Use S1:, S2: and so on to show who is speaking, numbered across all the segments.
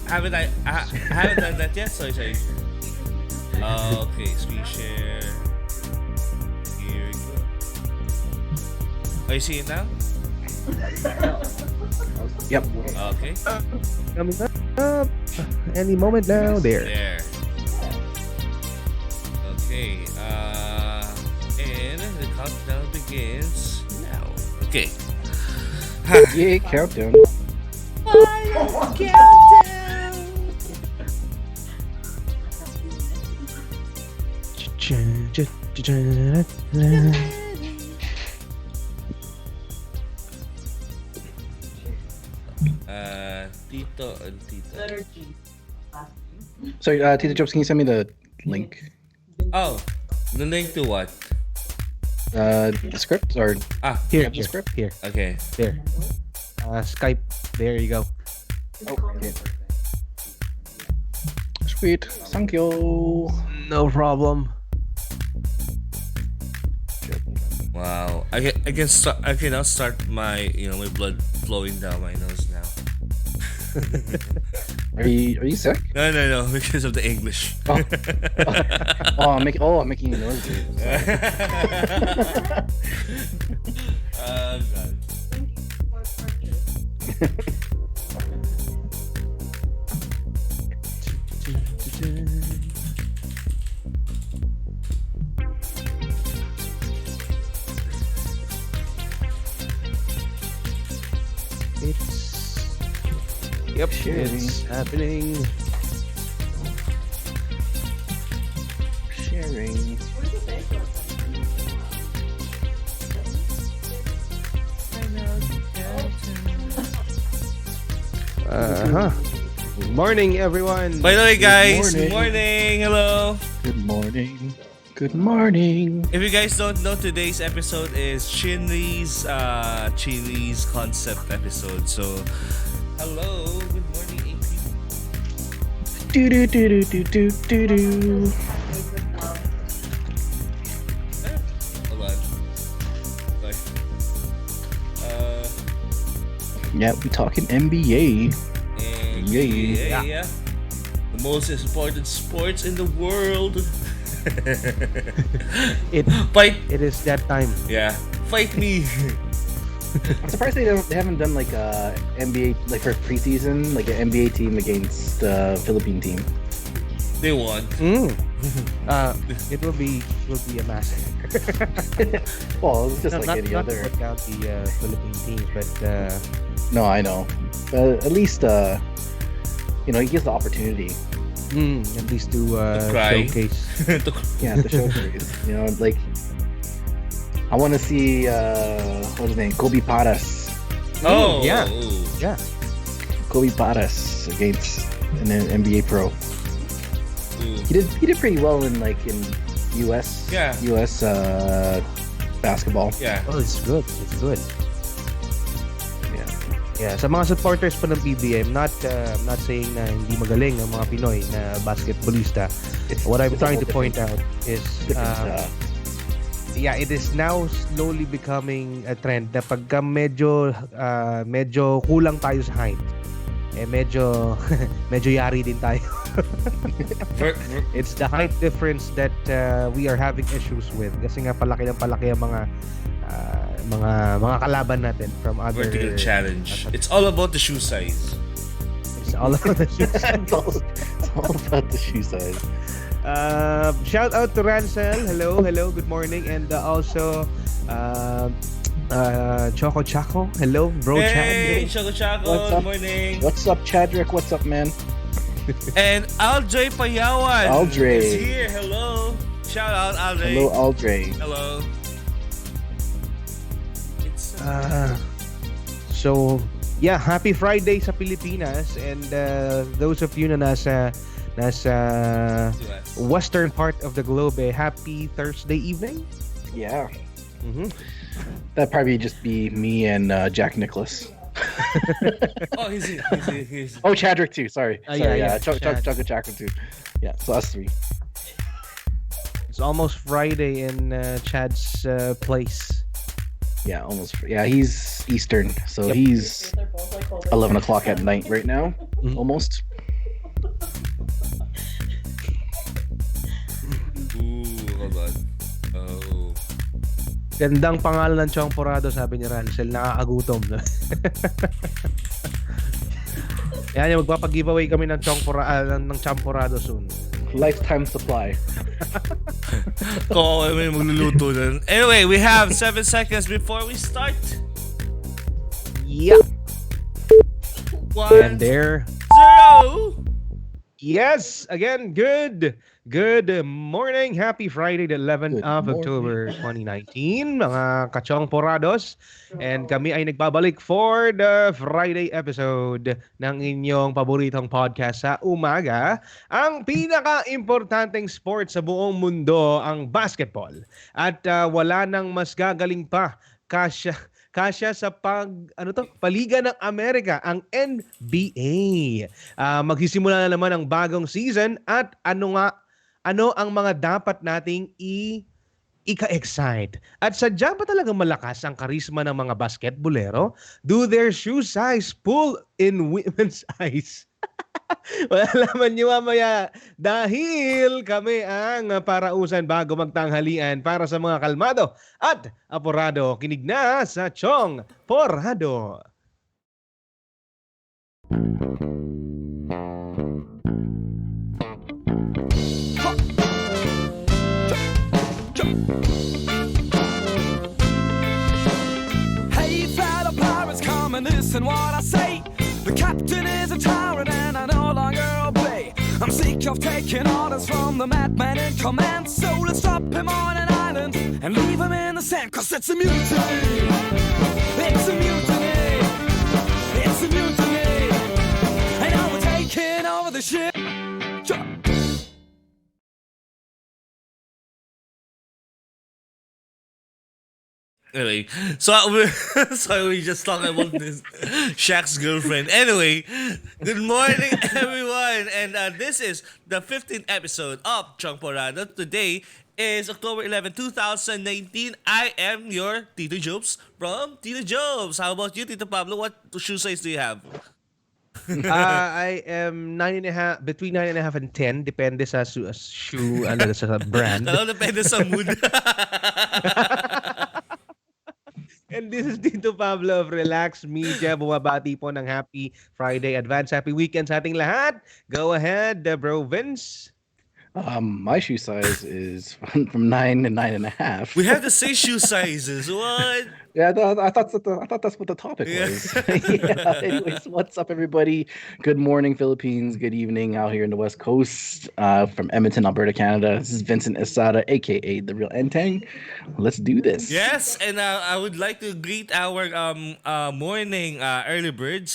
S1: haven't done that yet. Sorry. Okay, screen share. Here we go. Are you seeing it now?
S2: Yep.
S1: Okay.
S3: Coming up any moment now. There.
S1: Okay. And the countdown begins now. Okay.
S2: Yay, countdown.
S1: Tito and Tita.
S2: Sorry, Tita Jobs, can you send me the link?
S1: Oh, the link to what?
S2: The script or
S3: Here,
S2: the script?
S3: here,
S1: Okay.
S3: there. Skype. There you go.
S2: Oh, okay. Sweet. Thank you.
S3: No problem.
S1: Wow. I can start. I can now start my my blood flowing down my nose now.
S2: Are you sick?
S1: No, because of the English.
S2: Oh, I'm making you noise.
S1: God.
S3: Yep,
S2: Sharing.
S3: it's happening.
S2: Sharing.
S3: Good morning, everyone.
S1: By the way, guys,
S2: Good
S1: good morning. Hello.
S2: Good morning. Good morning.
S1: If you guys don't know, today's episode is Chinry's concept episode. So, hello, good morning, AP.
S2: Do do do do do do do do.
S1: Hold on. Like,
S2: Yeah, we talking NBA.
S1: and
S2: Yeah.
S1: yeah, the most important sports in the world.
S3: It is that time.
S1: Yeah, fight me.
S2: I'm surprised they haven't done like a NBA like for preseason like an NBA team against the Philippine team.
S1: They won.
S3: It will be a massacre.
S2: Well, it's just
S3: No,
S2: like any
S3: not
S2: other.
S3: to put down the Philippine team, but
S2: No, I know, but at least he gives the opportunity.
S3: at least to
S1: cry.
S3: showcase.
S2: Yeah, the showcase. Like I want to see what's his name, Kobe Paras.
S1: Oh
S3: yeah. Yeah.
S2: Kobe Paras against an NBA pro.
S1: Ooh.
S2: He did pretty well in US.
S1: Yeah.
S2: US basketball.
S1: Yeah.
S3: Oh, it's good. It's good.
S2: Yeah.
S3: Yeah, sa mga supporters pa ng PBA, I'm not saying na hindi magaling ang mga Pinoy na basketballista. What I'm
S2: It's a
S3: trying to
S2: whole
S3: point out is
S2: different,
S3: yeah, it is now slowly becoming a trend na pagka medyo kulang tayo sa height, medyo yari din tayo. It's the height difference that we are having issues with kasi nga palaki ang mga kalaban natin from other
S1: Vertical challenge. It's all about the shoe size.
S3: It's all about the shoes.
S2: it's all about the shoe size.
S3: Shout out to Ransel. Hello, good morning. And also Choco Chaco. Hello, bro.
S1: Hey,
S3: Chad.
S1: Choco,
S2: What's
S1: good
S2: up?
S1: morning.
S2: What's up, Chadrick? What's up, man?
S1: And Aldre Payawan
S2: Aldre.
S1: is here. Hello. Shout out, Aldre.
S2: Hello, Aldre.
S1: Hello. It's
S3: So, yeah, happy Friday sa Pilipinas. And those of you na nasa western part of the globe, happy Thursday evening.
S2: Yeah.
S3: Mm-hmm.
S2: That'd probably just be me and Jack Nicholas.
S1: oh, he's
S2: Oh, Chadrick too. Sorry.
S3: Yeah. Chad.
S2: Choco too. Yeah, so us three.
S3: It's almost Friday in Chad's place.
S2: Yeah, almost. Yeah, he's Eastern, so he's 11 o'clock at night right now, almost.
S1: Ooh, hold on. Oh.
S3: Gandang pangalan ng Tsongporado, sabi ni Ransel. Nakakagutom. Yan, magpapag-giveaway kami ng Tsongporado soon.
S2: Lifetime supply.
S1: Kung may magluluto nun. Anyway, we have 7 seconds before we start.
S3: Yeah.
S1: 1,
S3: And there.
S1: 0.
S3: Yes, again, good morning. Happy Friday, the 11th of October 2019, mga Tsongporados. And kami ay nagbabalik for the Friday episode ng inyong paboritong podcast sa umaga. Ang pinaka-importanteng sport sa buong mundo, ang basketball. At wala nang mas gagaling pa kasya sa pa-liga ng Amerika, ang NBA. Magsisimula na naman ang bagong season at ano ang mga dapat nating ika-excite. At sadya ba talagang malakas ang karisma ng mga basketbolero? Do their shoe size pull in women's eyes? Malalaman niyo mamaya dahil kami ang parausan bago magtanghalian para sa mga kalmado at apurado. Kinig na sa Tsongporado.
S4: Hey, fellow pirates, come and listen what I say. The captain is a tyrant and I no longer obey. I'm sick of taking orders from the madman in command. So let's drop him on an island and leave him in the sand. Cause it's a mutiny. It's a mutiny. It's a mutiny. And now we're taking over the ship.
S1: Anyway, so we just talked about this Shaq's girlfriend. Anyway, good morning everyone, and this is the 15th episode of Tsongporado. Today is October 11, 2019. I am your Tito Jobs from Tito Jobs. How about you, Tito Pablo? What shoe size do you have?
S3: I am 9.5, between 9.5 and 10, depende sa shoe, sa brand.
S1: Depende sa mood.
S3: And this is Tito Pablo of Relax Media. Bumabati po ng happy Friday, advance happy weekend sa ating lahat. Go ahead, bro Vince.
S2: My shoe size is from 9 to 9.5.
S1: We have the same shoe sizes. What?
S2: Yeah, I thought that's what the topic was. Yeah. Anyways, what's up, everybody? Good morning, Philippines. Good evening out here in the West Coast, from Edmonton, Alberta, Canada. This is Vincent Estrada, aka the Real Enteng. Let's do this.
S1: Yes, and I would like to greet our morning early birds.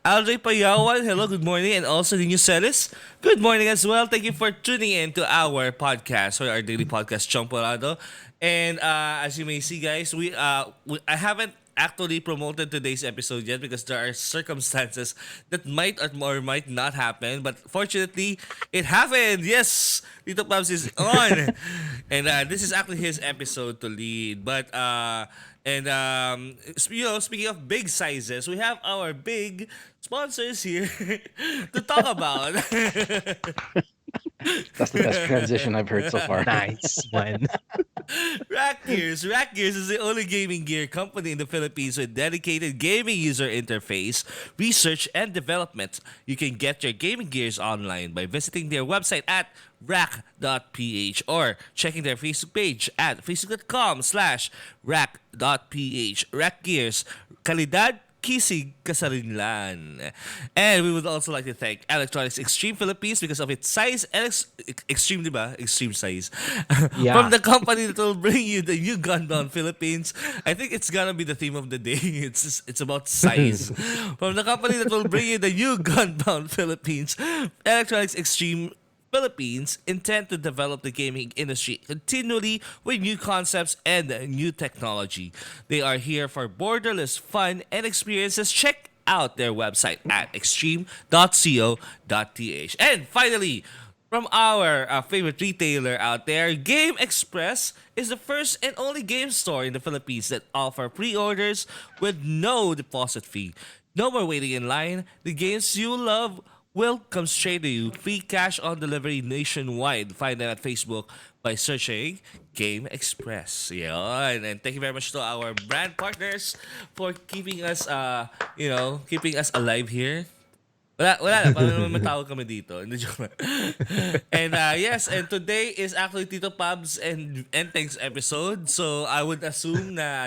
S1: Aldray Payawan, hello, good morning, and also the new Celis. Good morning as well. Thank you for tuning in to our podcast, or our daily podcast, Tsongporado. And as you may see, guys, I haven't actually promoted today's episode yet because there are circumstances that might or might not happen. But fortunately, it happened. Yes, Tito Pabs is on, and this is actually his episode to lead. But speaking of big sizes, we have our big sponsors here to talk about.
S2: That's the best transition I've heard so far.
S3: Nice one.
S1: Rack Gears is the only gaming gear company in the Philippines with dedicated gaming user interface, research, and development. You can get your gaming gears online by visiting their website at rack.ph or checking their Facebook page at facebook.com/rack.ph. Rack Gears, kalidad, kisig, kasarinlan. And we would also like to thank Electronics Extreme Philippines because of its size and extreme, diba? Extreme size.
S3: Yeah.
S1: From the company that will bring you the new Gunbound Philippines. I think it's gonna be the theme of the day. It's about size. From the company that will bring you the new Gunbound Philippines, Electronics Extreme Philippines intend to develop the gaming industry continually with new concepts and new technology. They are here for borderless fun and experiences. Check out their website at extreme.co.th. And finally, From our favorite retailer out there, Game Express is the first and only game store in the Philippines that offer pre-orders with no deposit fee. No more waiting in line. The games you love will come straight to you. Free cash on delivery nationwide. Find them at Facebook by searching Game Express. Yan. And thank you very much to our brand partners for keeping us, keeping us alive here. Wala lang. Para naman matawag kami dito. Hindi, joke lang. And yes, and today is actually Tito Pabs and Enteng's episode. So I would assume na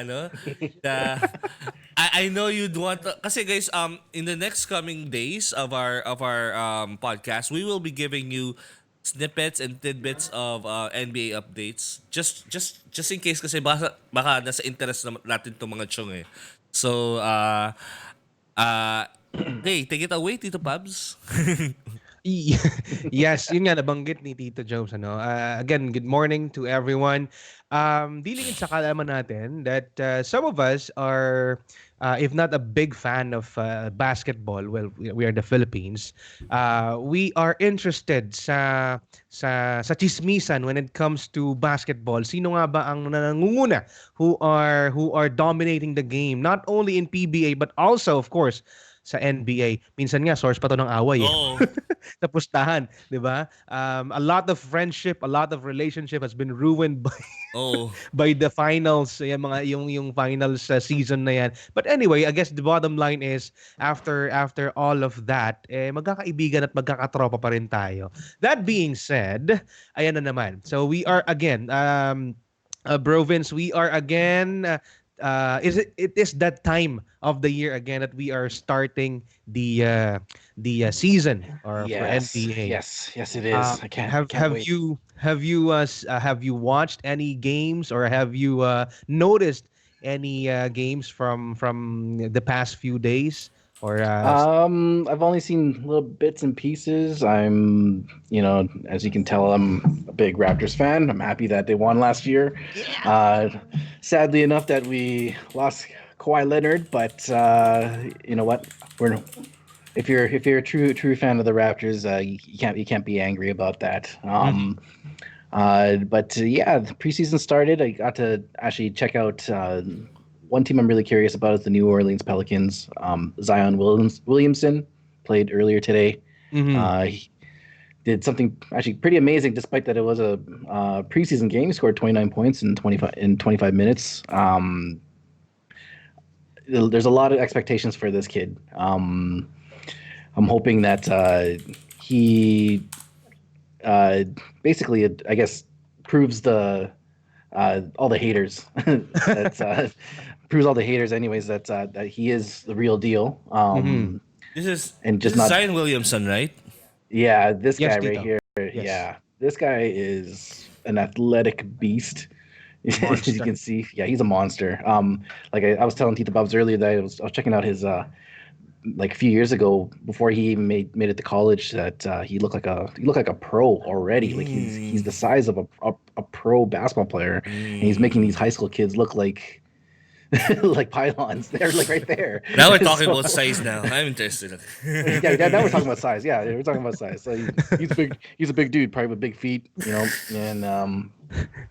S1: I know you'd want to, kasi guys, in the next coming days of our podcast, we will be giving you snippets and tidbits of NBA updates. Just in case kasi baka nasa interest natin tong mga chong eh. So hey, take it away, Tito Pabs.
S3: Yes, yun nga nabanggit ni Tito Jones again, good morning to everyone. Dealing sa kalaman natin that some of us are if not a big fan of basketball, well, we are the Philippines. We are interested sa chismisan when it comes to basketball. Sino nga ba ang nangunguna who are dominating the game, not only in PBA but also of course sa NBA. Minsan nga source pa to ng away.
S1: Oo.
S3: Sa pustahan, 'di ba? A lot of friendship, a lot of relationship has been ruined by
S1: Oh.
S3: by the finals, yung finals season na yan. But anyway, I guess the bottom line is after all of that, magkakaibigan at magkakatropa pa rin tayo. That being said, ayan na naman. So we are again Bro Vince, we are again it is that time of the year again that we are starting the season or for NBA.
S2: Yes, it is. I can't wait.
S3: Have you watched any games or have you noticed any games from the past few days or
S2: I've only seen little bits and pieces. I'm, as you can tell, I'm a big Raptors fan. I'm happy that they won last year. Sadly enough that we lost Kawhi Leonard, but you know what? If you're a true fan of the Raptors, you can't be angry about that. But yeah, the preseason started. I got to actually check out one team I'm really curious about is the New Orleans Pelicans. Zion Williamson played earlier today. He did something actually pretty amazing, despite that it was a preseason game. He scored 29 points in 25 minutes. There's a lot of expectations for this kid. I'm hoping that he basically, I guess, proves all the haters proves all the haters anyways that he is the real deal.
S1: This is
S2: not
S1: Zion Williamson, right?
S2: Yeah, this
S3: Yes,
S2: guy right
S3: Tito.
S2: here.
S3: Yes.
S2: Yeah, this guy is an athletic beast. As you can see, yeah, he's a monster. Like I was telling Tito Bobs earlier that I was checking out his like a few years ago before he even made it to college that he looked like a pro already. Like he's the size of a pro basketball player, and he's making these high school kids look like like pylons. They're like right there.
S1: Now we're talking about size now. I'm interested.
S2: Yeah, now we're talking about size. Yeah, we're talking about size. So he's big. He's a big dude, probably with big feet, and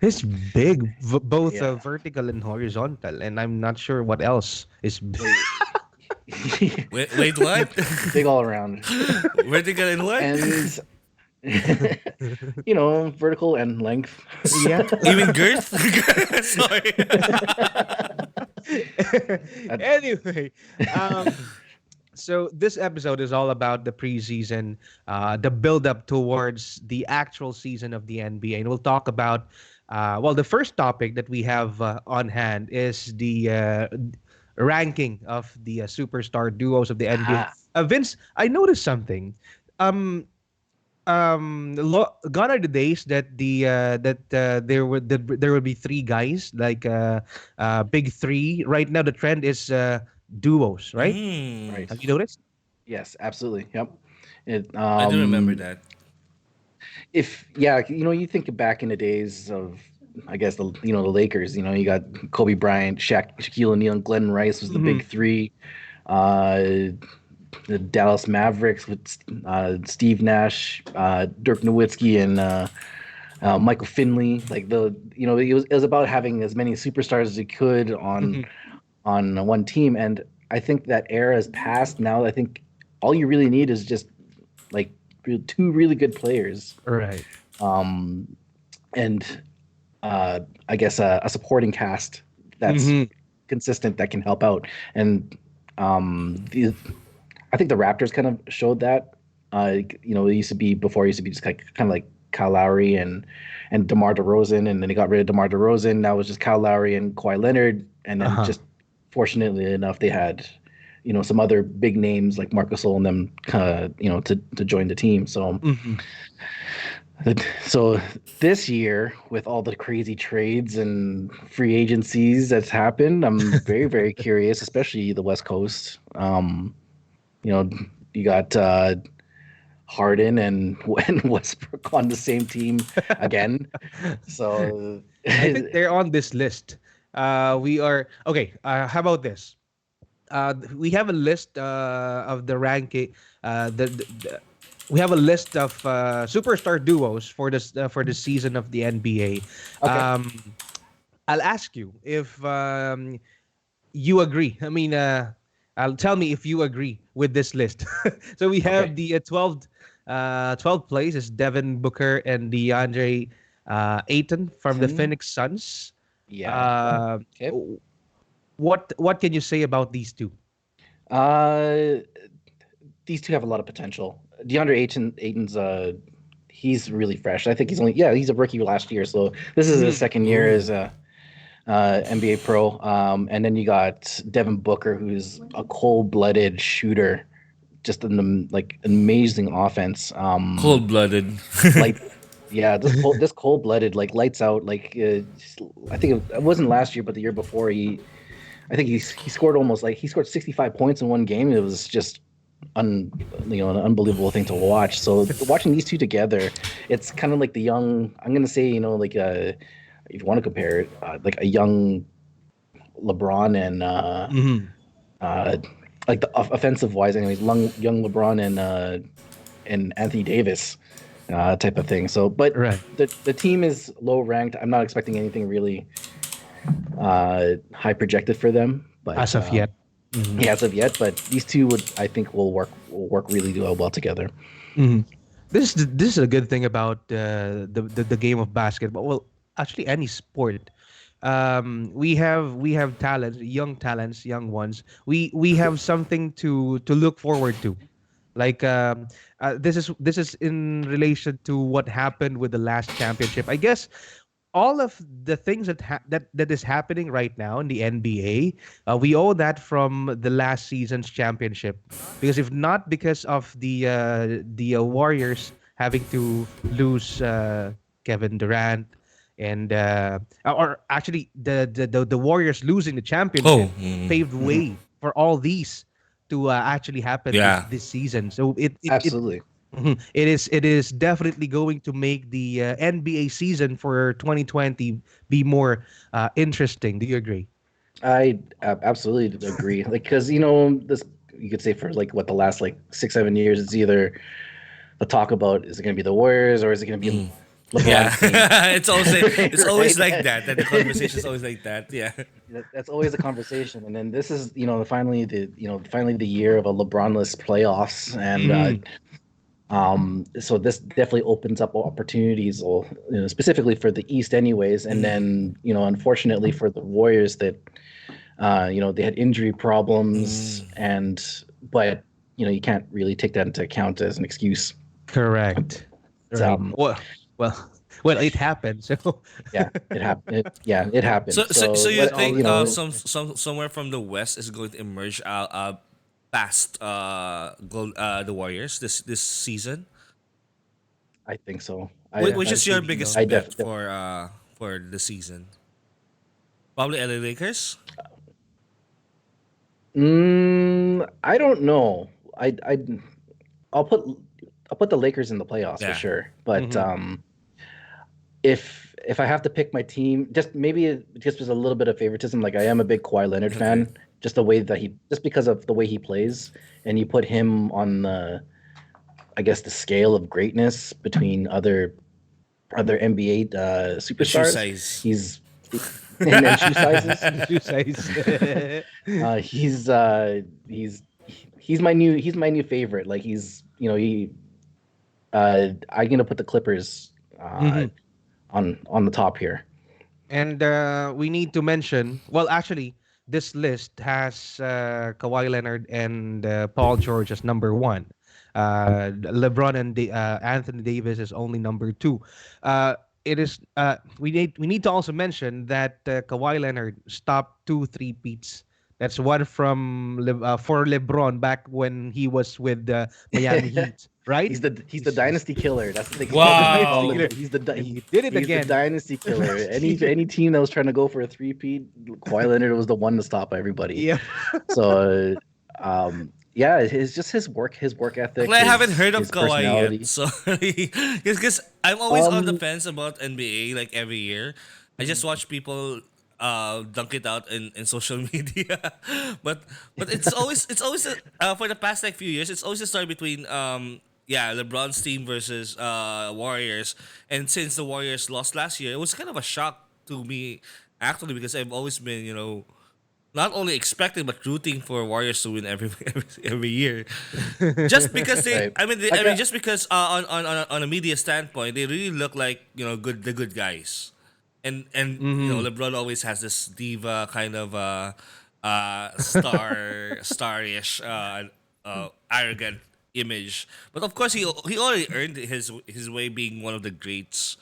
S3: It's big, both
S2: Yeah.
S3: vertical and horizontal, and I'm not sure what else is big.
S1: Wait, what?
S2: big all around.
S1: Vertical and what?
S2: And vertical and length.
S3: Yeah.
S1: Even girth? Sorry.
S3: Anyway, so this episode is all about the preseason, the build-up towards the actual season of the NBA, and we'll talk about. The first topic that we have on hand is the ranking of the superstar duos of the NBA. Vince, I noticed something. Gone are the days that there would be three guys like big three. Right now the trend is duos, right?
S2: Right.
S3: Have you noticed?
S2: Yes, absolutely. Yep.
S1: I do remember that.
S2: You think back in the days of, I guess the Lakers. You got Kobe Bryant, Shaquille O'Neal, and Glenn Rice was the big three. the Dallas Mavericks with Steve Nash, Dirk Nowitzki, and Michael Finley. Like it was about having as many superstars as you could on one team. And I think that era has passed. Now I think all you really need is just like two really good players.
S3: Right.
S2: And I guess a supporting cast that's consistent that can help out. And I think the Raptors kind of showed that. It used to be just kind of like Kyle Lowry and DeMar DeRozan, and then they got rid of DeMar DeRozan. Now it's just Kyle Lowry and Kawhi Leonard, and then just fortunately enough they had some other big names like Marc Gasol and them to join the team. So this year, with all the crazy trades and free agencies that's happened, I'm very, very curious, especially the West Coast. You got Harden and Westbrook on the same team again. So
S3: I think they're on this list. We are okay. How about this? We have a list of the ranking. We have a list of superstar duos for this season of the NBA.
S2: Okay.
S3: I'll ask you if you agree. I mean, I'll tell me if you agree with this list. So we have the 12th place is Devin Booker and DeAndre Ayton from the Phoenix Suns.
S2: Yeah.
S3: Okay. What can you say about these two?
S2: These two have a lot of potential. DeAndre Ayton's he's really fresh. I think he's a rookie last year, so this is his second year as a NBA pro. And then you got Devin Booker, who's a cold-blooded shooter, just an amazing offense.
S1: Cold-blooded.
S2: This cold-blooded, like lights out. I think it wasn't last year, but the year before, I think he scored he scored 65 points in one game. It was just an unbelievable thing to watch. So watching these two together, it's kind of like the young. I'm gonna say, if you want to compare it, like a young LeBron and like the offensive wise, anyways, young LeBron and Anthony Davis type of thing. So, but the team is low ranked. I'm not expecting anything really high projected for them. But
S3: as of yet.
S2: Yeah, as of yet, but these two I think will work really well together.
S3: This is a good thing about the game of basketball. Well, actually, any sport. We have talents, young ones. We have something to look forward to. Like this is in relation to what happened with the last championship. I guess all of the things that is happening right now in the NBA, we owe that from the last season's championship. Because if not because of the Warriors having to lose Kevin Durant and or actually the Warriors losing the championship paved way for all these to actually happen this season. So it
S2: absolutely.
S3: It is definitely going to make the NBA season for 2020 be more interesting. Do you agree?
S2: I absolutely agree. Because this, you could say for the last 6-7 years, it's either the talk about, is it going to be the Warriors or is it going to be LeBron's team?
S1: it's always like that. That the conversation is always like that. Yeah,
S2: that's always the conversation. And then this is finally the year of a LeBron-less playoffs, and so this definitely opens up opportunities, specifically for the East, anyways. And then unfortunately for the Warriors, that they had injury problems, but you can't really take that into account as an excuse.
S3: Correct. Well, it happened. So
S2: yeah, it happened. It happened.
S1: So you think somewhere from the West is going to emerge past the Warriors this season?
S2: I think so.
S1: Which is your biggest bet for the season? Probably LA Lakers.
S2: I don't know. I'll put the Lakers in the playoffs for sure. But if I have to pick my team, just maybe it just was a little bit of favoritism. Like, I am a big Kawhi Leonard fan, just because of the way he plays, and you put him on the, I guess, the scale of greatness between other NBA
S1: The shoe
S2: superstars.
S1: size.
S2: He's and shoe sizes.
S3: Shoe size.
S2: Uh, he's uh, he's he's my new favorite. Like I'm gonna put the Clippers
S3: Mhm.
S2: on the top here.
S3: And we need to mention, well, actually, this list has Kawhi Leonard and Paul George as number one. LeBron and Anthony Davis is only number two. It is we need to also mention that Kawhi Leonard stopped two three-peats. That's one for LeBron back when he was with the Miami Heat, right?
S2: He's the dynasty killer. That's what they call
S1: Wow.
S2: him. He's the
S3: And he did it
S2: he's
S3: again.
S2: the dynasty killer. Any team that was trying to go for a three-peat, Kawhi Leonard was the one to stop everybody.
S3: Yeah.
S2: So, yeah, his work ethic.
S1: Well, I haven't
S2: his-
S1: heard of
S2: his
S1: Kawhi
S2: personality.
S1: yet, sorry. Because I'm always on the
S2: Um,
S1: fence about NBA, like every year. I just watch people dunk it out in social media, but it's always for the past like few years, it's always a story between LeBron's team versus Warriors, and since the Warriors lost last year, it was kind of a shock to me actually because I've always been not only expecting but rooting for Warriors to win every year. Just because
S2: Right.
S1: just because on a media standpoint, they really look like the good guys, and LeBron always has this diva kind of starish arrogant image, but of course he already earned his way being one of the greats.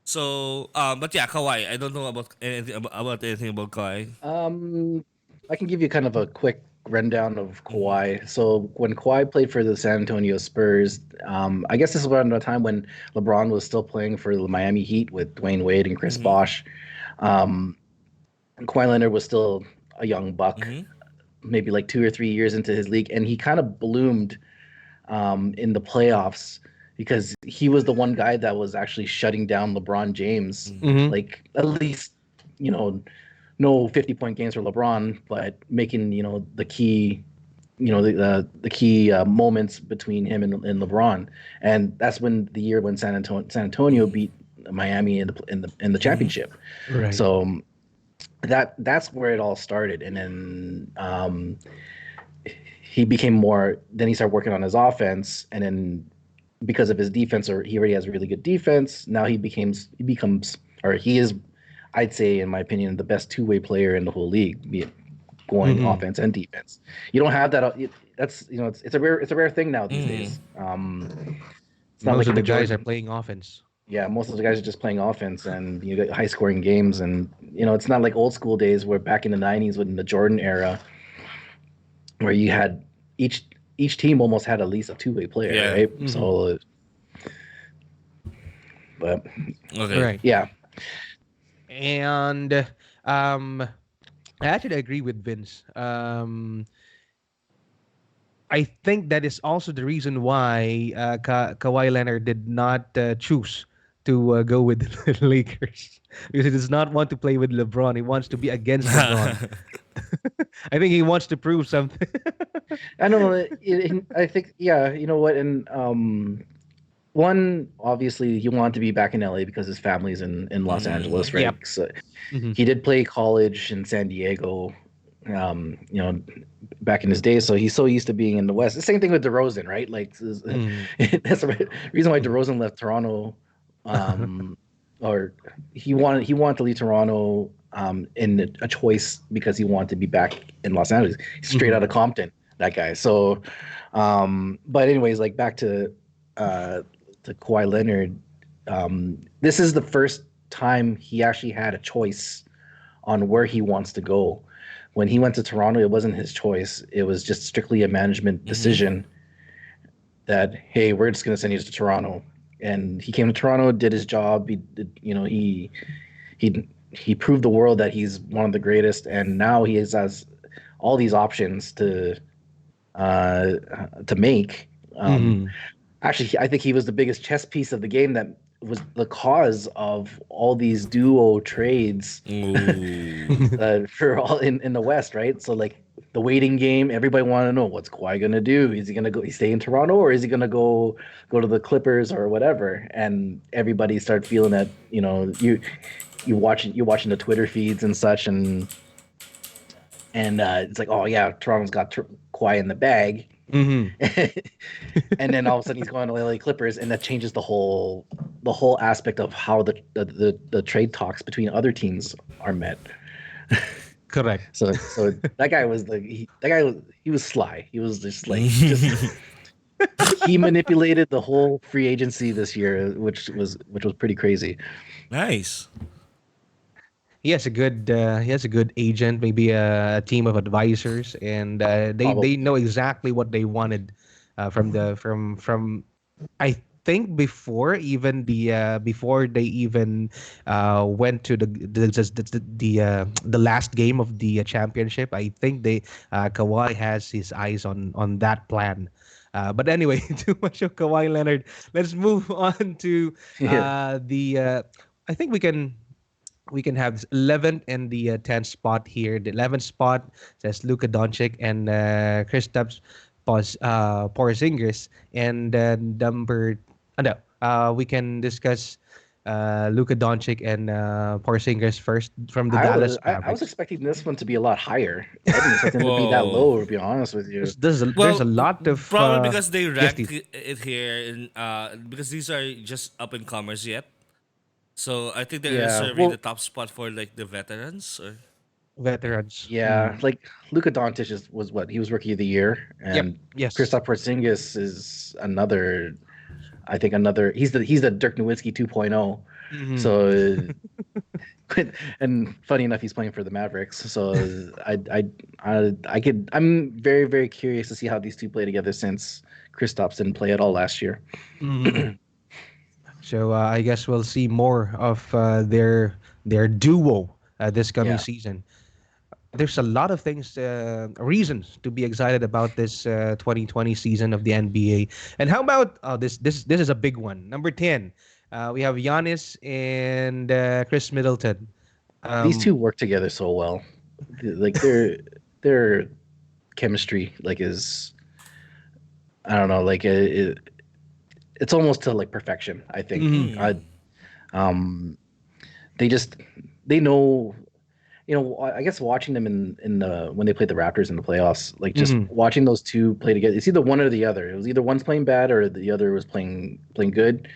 S1: So, but yeah, Kawhi. I don't know about anything about Kawhi.
S2: I can give you kind of a quick rundown of Kawhi. So when Kawhi played for the San Antonio Spurs, I guess this was around the time when LeBron was still playing for the Miami Heat with Dwayne Wade and Chris Bosh. Um, Kawhi Leonard was still a young buck, maybe like 2 or 3 years into his league, and he kind of bloomed in the playoffs because he was the one guy that was actually shutting down LeBron James. Like at least, no 50-point games for LeBron, but making the key, the key moments between him and LeBron, and that's when the year when San Antonio beat Miami in the championship.
S3: Right.
S2: So that's where it all started, and then he became more. Then he started working on his offense, and then because of his defense, or he already has really good defense. Now he becomes, or he is, I'd say, in my opinion, the best two-way player in the whole league, be it going offense and defense. You don't have that. That's it's a rare thing now these days. It's not
S3: Most
S2: like
S3: of the
S2: in
S3: guys are
S2: Jordan-
S3: playing offense.
S2: Yeah, most of the guys are just playing offense, and you get high-scoring games, and it's not like old school days where back in the '90s, in the Jordan era, where you had each team almost had at least a two-way player,
S1: Yeah.
S2: right? So, but
S1: Okay.
S3: Right.
S2: yeah,
S3: And I actually agree with Vince. I think that is also the reason why Kawhi Leonard did not choose to go with the Lakers, because he does not want to play with LeBron. He wants to be against LeBron. I think he wants to prove something.
S2: I don't know. I think, yeah, you know what, and one, obviously, he wanted to be back in LA because his family's in Los Angeles, right?
S3: Yep.
S2: So
S3: Mhm.
S2: he did play college in San Diego, back in his day. So he's so used to being in the West. The same thing with DeRozan, right? Like that's the reason why DeRozan left Toronto, or he wanted to leave Toronto in a choice because he wanted to be back in Los Angeles. He's straight out of Compton, that guy. So, but anyways, like back to Kawhi Leonard, this is the first time he actually had a choice on where he wants to go. When he went to Toronto, it wasn't his choice. It was just strictly a management decision that, hey, we're just going to send you to Toronto. And he came to Toronto, did his job. He did, he proved the world that he's one of the greatest. And now he has all these options to make. Actually, I think he was the biggest chess piece of the game that was the cause of all these duo trades
S1: Ooh.
S2: for all in the West, right? So like the waiting game. Everybody wanted to know what's Kawhi gonna do. Is he gonna go? He stay in Toronto, or is he gonna go to the Clippers or whatever? And everybody started feeling that you're watching the Twitter feeds and such, and it's like, oh yeah, Toronto's got Kawhi in the bag.
S3: Mm-hmm.
S2: And then all of a sudden he's going to LA Clippers, and that changes the whole aspect of how the trade talks between other teams are met.
S3: Correct.
S2: So that guy was he was sly. He was just like he manipulated the whole free agency this year, which was pretty crazy.
S1: Nice.
S3: He has a good agent, maybe a team of advisors, and they know exactly what they wanted from I think before even before they even went to the last game of the championship. I think Kawhi has his eyes on that plan. But anyway, too much of Kawhi Leonard. Let's move on to I think we can have 11th and the 10th spot here. The 11th spot says Luka Doncic and Kristaps Porzingis, and we can discuss Luka Doncic and Porzingis first from the Dallas Mavericks.
S2: I was expecting this one to be a lot higher. I didn't expect them to be that low, to be honest with you.
S3: There's a lot of
S1: probably because they ranked
S3: yes,
S1: it here in because these are just up and comers yet. So I think they're reserving the top spot for like the veterans or
S3: veterans.
S2: Yeah, like Luka Doncic was what he was Rookie of the Year, and
S3: Yes.
S2: Kristaps Porzingis is another. I think he's the Dirk Nowitzki 2.0.
S3: Mhm.
S2: So, and funny enough, he's playing for the Mavericks. So I'm very, very curious to see how these two play together, since Kristaps didn't play at all last year.
S3: Mhm. So I guess we'll see more of their duo this coming season. There's a lot of reasons to be excited about this 2020 season of the NBA. And how about this is a big one. Number 10, we have Giannis and Chris Middleton.
S2: These two work together so well. Like their chemistry is, I don't know, like it's almost to like perfection, I think. They know, I guess watching them in the when they played the Raptors in the playoffs, like just watching those two play together, it's either one or the other. It was either one's playing bad or the other was playing good.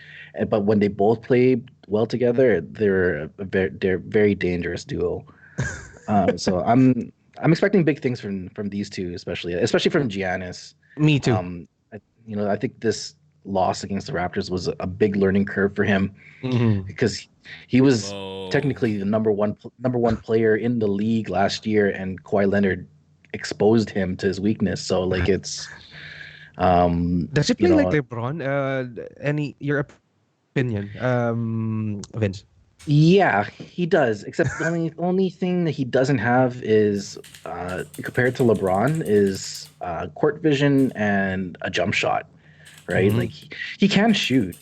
S2: But when they both play well together, they're very dangerous duo. So I'm expecting big things from these two, especially from Giannis.
S3: Me too.
S2: I think this loss against the Raptors was a big learning curve for him, because he was technically the number one player in the league last year, and Kawhi Leonard exposed him to his weakness. So like it's
S3: does he play like LeBron? Your opinion, Vince?
S2: Yeah, he does. Except the only thing that he doesn't have is, compared to LeBron, is court vision and a jump shot. Right? Like he can shoot,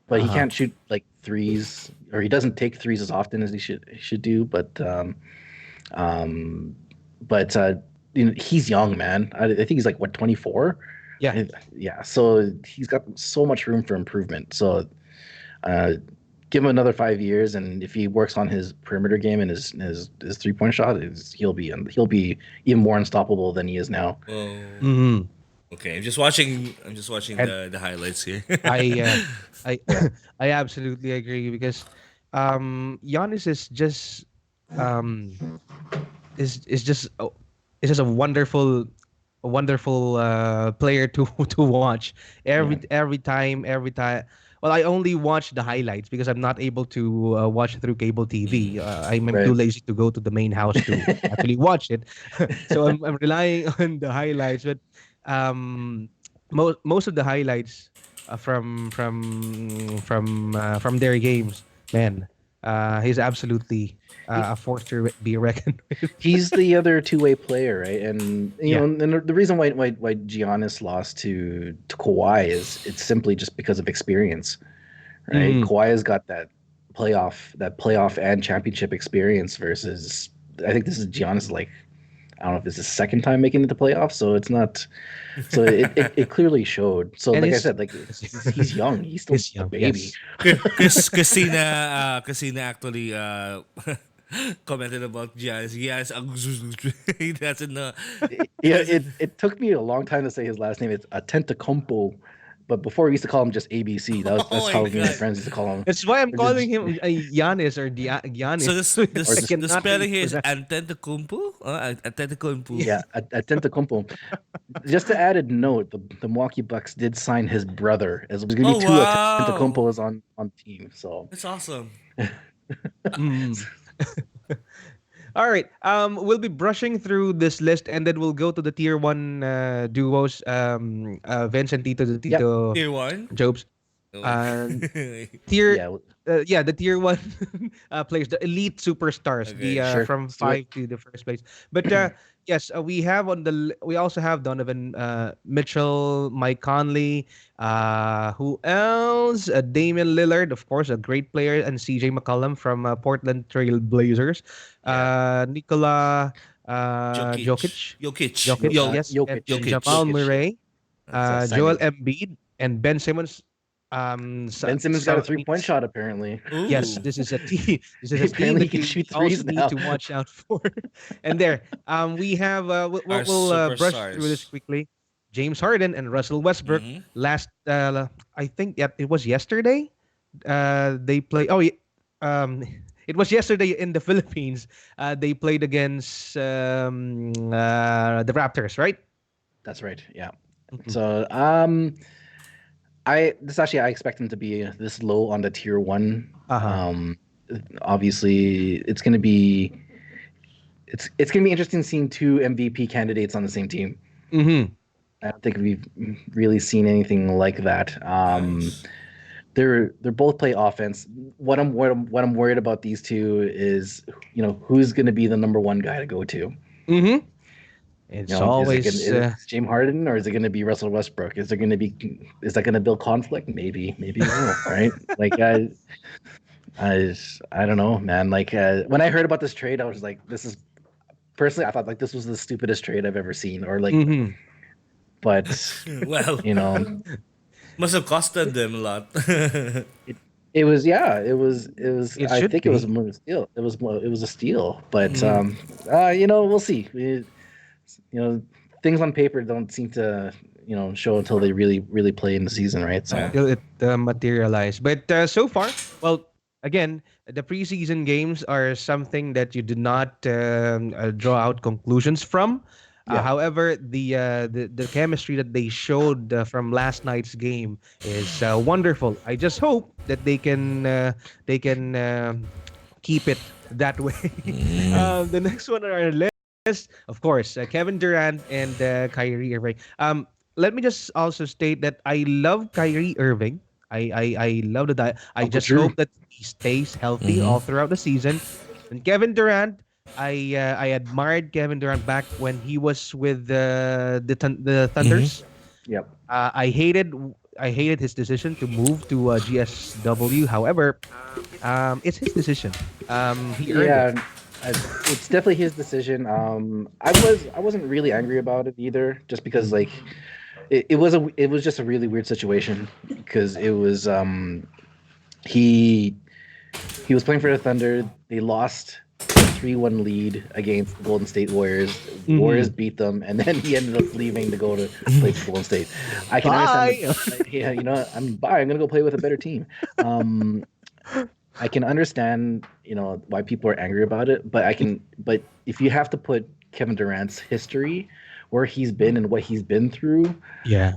S2: but he can't shoot like threes, or he doesn't take threes as often as he should do. But he's young, man. I think he's like 24.
S3: Yeah.
S2: Yeah. So he's got so much room for improvement. So give him another 5 years, and if he works on his perimeter game and his 3-point shot, he'll be even more unstoppable than he is now.
S1: Okay, I'm just watching the highlights here.
S3: I absolutely agree, because Giannis is just is just a wonderful player to watch every time. Well, I only watch the highlights because I'm not able to watch through cable TV. I'm too lazy to go to the main house to actually watch it. So I'm relying on the highlights. But most of the highlights from their games, man, he's absolutely a force to be reckoned with.
S2: He's the other two-way player, right? And and the reason why Giannis lost to Kawhi is it's simply just because of experience, right? Kawhi has got that playoff and championship experience, versus I think this is Giannis' like I don't know if it's his second time making it to playoffs, so it's not. So it clearly showed. So
S3: And
S2: like I
S3: his-
S2: said, like he's young. He's still
S3: He's
S2: a
S3: young,
S2: baby.
S3: yes.
S1: Casina actually commented about Giannis. Giannis, he doesn't know.
S2: Yeah, it took me a long time to say his last name. It's Atentacompo, but before we used to call him just ABC.
S1: Oh
S2: That's
S1: my
S2: how me and my
S1: God.
S2: friends used to call him.
S3: That's why I'm
S2: Or
S3: calling
S2: just-
S3: him Giannis or Giannis.
S1: So
S2: Or just-
S1: the spelling here is Antetokounmpo? Antetokounmpo.
S2: Yeah, Atentacompo. Just to add a note, the Milwaukee Bucks did sign his brother. As there's gonna be
S1: Oh,
S2: two
S1: wow.
S2: Atentacompos on the team. So
S1: That's awesome.
S3: Mm. All right. We'll be brushing through this list, and then we'll go to the tier one duos. Vince and Tito, the Tito
S1: Tier 1?
S3: Jobs. Tier,
S2: yeah,
S3: the tier one players, the elite superstars,
S1: Okay,
S2: sure.
S3: from
S2: Let's do it.
S3: 5 to the first place. But yes, we also have Donovan Mitchell, Mike Conley, who else? Damian Lillard, of course, a great player, and CJ McCollum from Portland Trail Blazers. Nikola Jokic.
S1: Jokic.
S3: Yes,
S2: Jokic.
S3: and
S1: Jokic.
S3: Jamal Murray,
S2: That's
S3: Joel
S2: Simon.
S3: Embiid, and Ben Simmons.
S2: Ben Simmons got a 3-point shot apparently.
S1: Ooh.
S3: Yes, this is a team. This is a team
S2: Apparently
S3: that
S2: he can
S3: we
S2: shoot
S3: also
S2: threes
S3: need
S2: now.
S3: to watch out for. And there, we have
S1: Our
S3: we'll brush
S1: superstars.
S3: through this quickly. James Harden and Russell Westbrook.
S1: Mhm.
S3: Last, I think it was yesterday. They play. It was yesterday in the Philippines. They played against the Raptors, right?
S2: That's right. Yeah.
S3: Mhm.
S2: So I expect him to be this low on the tier one. Obviously, it's gonna be interesting seeing two MVP candidates on the same team.
S3: Mm-hmm.
S2: I don't think we've really seen anything like that.
S1: Nice.
S2: They're both play offense. What I'm worried about these two is, who's going to be the number one guy to go to.
S3: Mm-hmm. It's always
S2: is it James Harden or is it going to be Russell Westbrook? Is that going to build conflict? Maybe no, right? Like I don't know, man. Like when I heard about this trade, I was like, personally, I thought like this was the stupidest trade I've ever seen, or like,
S3: Mhm.
S2: but
S1: Well, must have costed them a lot.
S2: it was I
S3: should
S2: think it was
S3: be.
S2: more of a steal. It was a steal, but
S1: Mm.
S2: we'll see. Things on paper don't seem to show until they really play in the season, right? So
S1: Yeah.
S3: Till it materialized. But so far, well, again, the preseason games are something that you did not draw out conclusions from.
S2: Yeah.
S3: However, the chemistry that they showed from last night's game is wonderful. I just hope that they can keep it that way. The next one on our list, of course, Kevin Durant and Kyrie Irving. Let me just also state that I love Kyrie Irving. I love the guy. I just
S2: Drew.
S3: hope that he stays healthy
S1: Mhm.
S3: all throughout the season. And Kevin Durant, I admired Kevin Durant back when he was with the Thunders.
S2: yep.
S3: I hated his decision to move to GSW. However, it's his decision. He earned it.
S2: It's definitely his decision. I wasn't really angry about it either, just because like it was just a really weird situation because it was he was playing for the Thunder. They lost a 3-1 lead against the Golden State Warriors.
S3: Mhm.
S2: Warriors beat them, and then he ended up leaving to go to play for Golden State. I can
S3: Bye.
S2: understand. Yeah, I'm gonna go play with a better team. I can understand, why people are angry about it, but if you have to put Kevin Durant's history, where he's been and what he's been through,
S3: Yeah.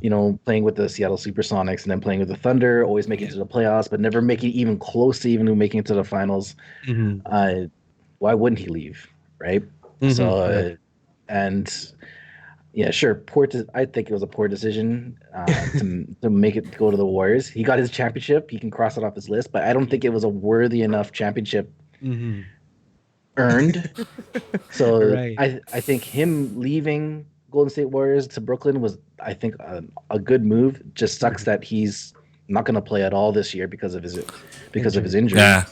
S2: playing with the Seattle Supersonics and then playing with the Thunder, always making it to the playoffs, but never making even close to even making it to the finals.
S3: Mhm.
S2: Why wouldn't he leave, right?
S3: Mhm.
S2: So, and yeah, sure, I think it was a poor decision to make it go to the Warriors. He got his championship; he can cross it off his list, but I don't think it was a worthy enough championship
S3: Mhm.
S2: earned. So
S3: Right.
S2: I think him leaving Golden State Warriors to Brooklyn was, I think, a good move. Just sucks that he's not going to play at all this year because of his injury.
S1: Yeah.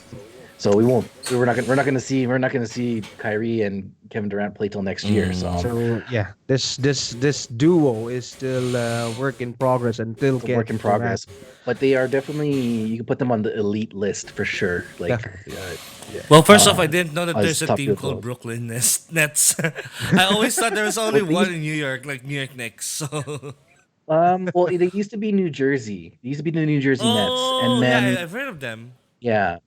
S2: So we're not gonna see Kyrie and Kevin Durant play till next year.
S3: So yeah, this duo is still work in progress until
S2: It's a work in
S3: Kevin Durant.
S2: progress, but they are definitely, you can put them on the elite list for sure. Like,
S3: Definitely.
S1: Well, first off, I didn't know that
S2: as
S1: there's a
S2: top
S1: team
S2: tier
S1: called
S2: club.
S1: Brooklyn Nets. I always thought there was only
S2: Well, they
S1: one
S2: used,
S1: in New York, like New York Knicks. So,
S2: well, they used to be New Jersey. They used to be the New Jersey Nets,
S1: oh
S2: and
S1: yeah,
S2: then
S1: I've heard of them.
S2: yeah,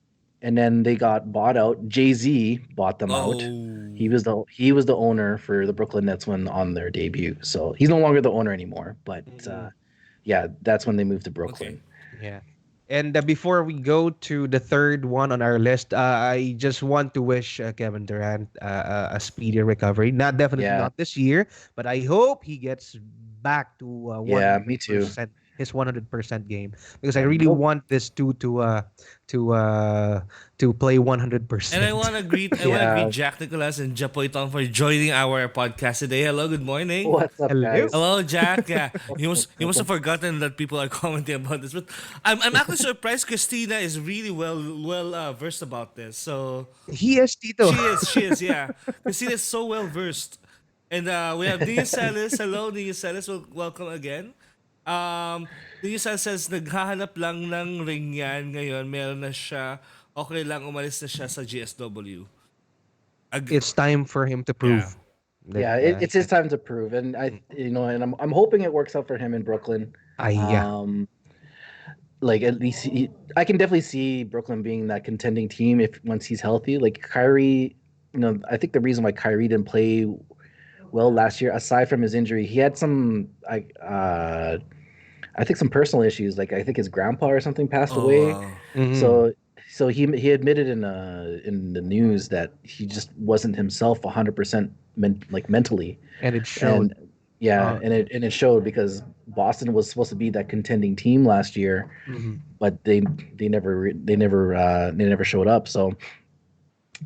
S2: and then they got bought out. Jay-Z bought them out.
S1: Oh,
S2: He was the owner for the Brooklyn Nets when on their debut. So he's no longer the owner anymore. But yeah, that's when they moved to
S1: okay.
S2: Brooklyn.
S3: Yeah. And before we go to the third one on our list, I just want to wish Kevin Durant a speedy recovery. Not definitely
S2: Yeah,
S3: not this year, but I hope he gets back to
S2: yeah, me too.
S3: 100%, his 100% game, because I
S2: Yeah,
S3: really
S2: no,
S3: want this two to uh to play
S1: And
S3: 100%.
S1: I wanna greet
S2: yeah.
S1: Jack Nicolas and Japoy Tong for joining our podcast today. Hello, good morning.
S2: What's up,
S3: Hello.
S2: guys?
S1: Hello, Jack. Yeah,
S2: Welcome,
S1: you must have
S2: welcome.
S1: forgotten that people are commenting about this, but I'm actually surprised. Christina is really well versed about this. So
S3: He is Tito.
S1: she is, yeah. Christina is so well versed, and we have Nia Celis. Hello, Nia Celis. Welcome again. Nia Celis says naghahanap lang ng ring yan ngayon. Meron na siya. Okay lang, umalis na siya sa GSW.
S3: It's time for him to
S1: Yeah.
S3: prove that
S2: Yeah, it's his time to prove, and I'm hoping it works out for him in Brooklyn.
S3: yeah.
S2: Um, like at least I can definitely see Brooklyn being that contending team if once he's healthy. Like Kyrie, I think the reason why Kyrie didn't play well last year, aside from his injury, he had some I think some personal issues. Like I think his grandpa or something passed
S1: Oh
S2: away.
S1: wow.
S3: Mhm.
S2: So he admitted in the news that he just wasn't himself 100% mentally.
S3: And it showed.
S2: And yeah,
S3: Uh,
S2: and it showed because Boston was supposed to be that contending team last year,
S3: mhm.
S2: but they never showed up. So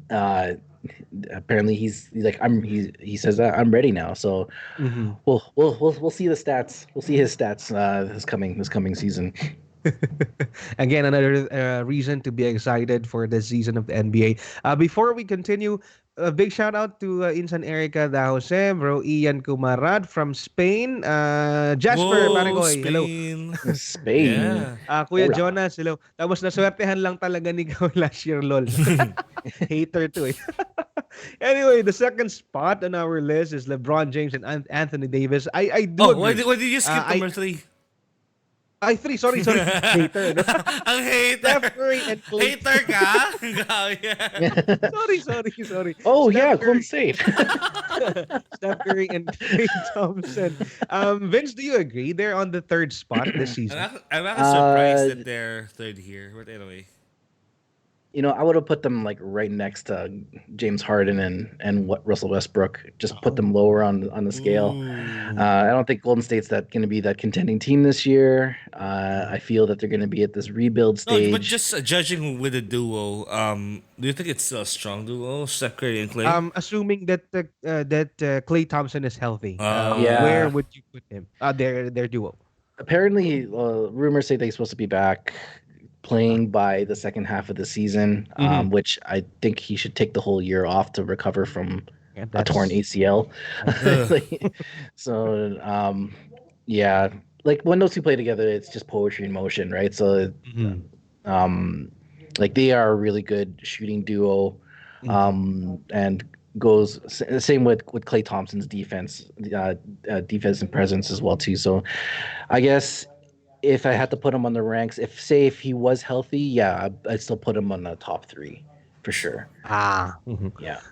S2: uh, apparently he says that I'm ready now. So
S3: Mhm.
S2: we'll see the stats. We'll see his stats this coming season.
S3: Again, another reason to be excited for the season of the NBA. Before we continue, a big shout out to Insan Erica Da Jose, bro Ian Kumarad from Spain, Jasper
S1: Whoa,
S3: Marigoy, hello.
S1: Spain.
S2: Spain.
S1: Yeah.
S3: Kuya
S2: Hola.
S3: Jonas, hello. Tapos naswertehan lang talaga ni Gaw last year, lol. Hater to eh. Anyway, the second spot on our list is LeBron James and Anthony Davis. I do
S1: Oh,
S3: agree.
S1: why did you skip
S3: I
S1: number 3?
S3: three, sorry. Hater. No?
S1: Ang
S3: Steph
S1: hater.
S3: Curry and Clay.
S1: Hater ka? Ikaw, yeah.
S3: Sorry.
S2: Oh
S3: Steph
S2: yeah,
S3: Curry,
S2: Golden State.
S3: Steph Curry and Klay Thompson. Vince, do you agree they're on the third spot this season?
S1: I'm actually surprised
S2: uh,
S1: that they're third here. But anyway.
S2: I would have put them like right next to James Harden and what Russell Westbrook. Just put them lower on the scale.
S1: Ooh.
S2: I don't think Golden State's going to be that contending team this year. I feel that they're going to be at this rebuild
S1: No, but
S2: stage.
S1: just judging with the duo, do you think it's still a strong duo, Steph Curry and Clay?
S3: Assuming that Klay Thompson is healthy,
S2: Yeah.
S3: where would you put him? Their duo.
S2: Apparently, rumors say they're supposed to be back playing by the second half of the season,
S3: Mhm.
S2: which I think he should take the whole year off to recover from
S3: Yeah,
S2: a torn ACL.
S1: Ugh.
S2: So, yeah, like when those two play together, it's just poetry in motion, right? So,
S3: Mhm.
S2: like they are a really good shooting duo, and same with Clay Thompson's defense, defense and presence as well too. So, I guess if I had to put him on the ranks, if he was healthy, yeah, I'd still put him on the top 3 for sure.
S3: Mhm.
S2: Yeah.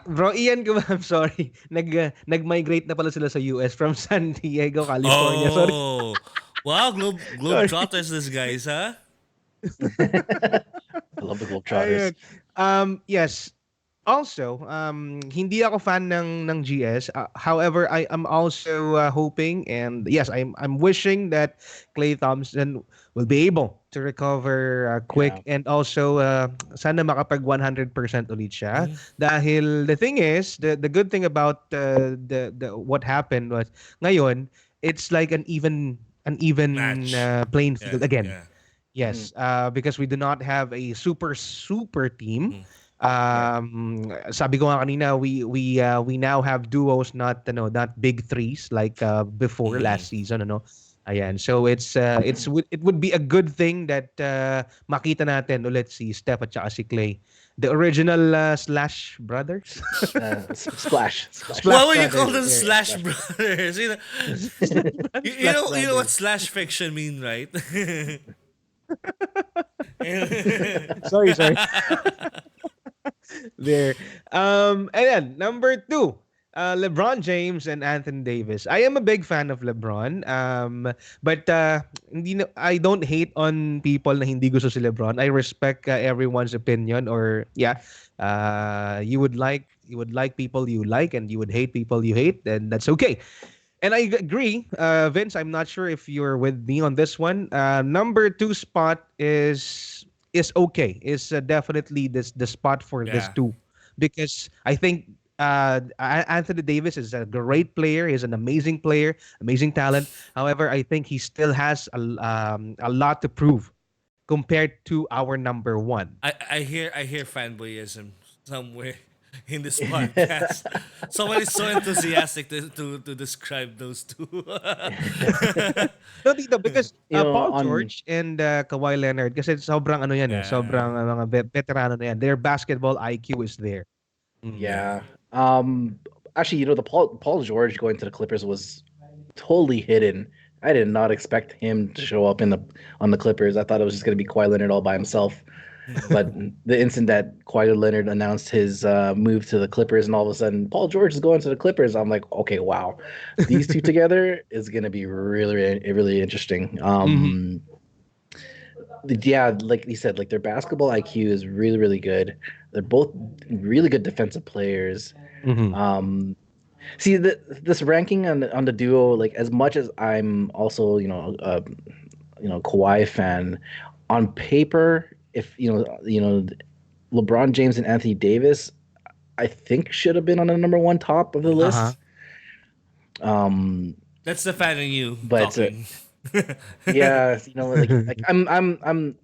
S3: Bro Ian, I'm sorry. Nag-migrate na pala sila sa US from San Diego, California. Sorry.
S1: Oh. Wow, Globetrotters this guys, huh?
S2: I love the Globetrotters.
S3: Ayun. Yes. Also, hindi ako fan ng GS. However, I am also hoping, and yes, I'm wishing that Klay Thompson will be able to recover quick, and also sana makapag 100% ulit siya. Dahil the thing is, the good thing about the what happened was ngayon it's like an even
S1: Match.
S3: playing
S1: Yeah,
S3: field again.
S1: yeah.
S3: Yes, because we do not have a super team.
S1: Mm.
S2: Right.
S3: Sabi ko nga kanina, we now have duos, not not big threes like before
S1: Mm.
S3: last season, Ayan. So it would be a good thing that makita natin ulit si Steph at saka si Clay. The original Slash brothers.
S2: Splash, splash.
S1: Why
S3: Splash
S1: would you call
S3: brothers.
S1: them
S3: Yeah.
S1: Slash
S2: Splash.
S1: Brothers?
S3: Splash
S1: You know what
S3: brothers.
S1: slash fiction mean, right?
S3: Sorry. There. And then number two, LeBron James and Anthony Davis. I am a big fan of LeBron. But I don't hate on people na hindi gusto si LeBron. I respect everyone's opinion, or yeah. You would like people you like, and you would hate people you hate, and that's okay. And I agree, Vince. I'm not sure if you're with me on this one. Number two spot is okay. Is definitely the spot for this
S1: Yeah.
S3: two, because I think Anthony Davis is a great player. He's an amazing player, amazing talent. However, I think he still has a lot to prove compared to our number one.
S1: I hear fanboyism somewhere in this podcast. Someone is so enthusiastic to describe those two.
S3: No, Tito, because Paul
S2: On
S3: George and Kawhi Leonard, kasi sobrang ano yan eh,
S1: Yeah.
S3: sobrang mga veterano na yan. Their basketball IQ is there.
S1: Yeah.
S2: yeah. Actually, the Paul George going to the Clippers was totally hidden. I did not expect him to show up on the Clippers. I thought it was just going to be Kawhi Leonard all by himself. But the instant that Kawhi Leonard announced his move to the Clippers, and all of a sudden Paul George is going to the Clippers, I'm like, okay, wow, these two together is going to be really, really interesting. Yeah, like you said, like their basketball IQ is really, really good. They're both really good defensive players.
S3: Mm-hmm.
S2: See, this ranking on the duo, like as much as I'm also Kawhi fan, on paper, if LeBron James and Anthony Davis, I think should have been on the number one top of the
S3: Uh-huh.
S2: list. Um,
S1: That's the fan in you
S2: but
S1: talking.
S2: yeah, like I'm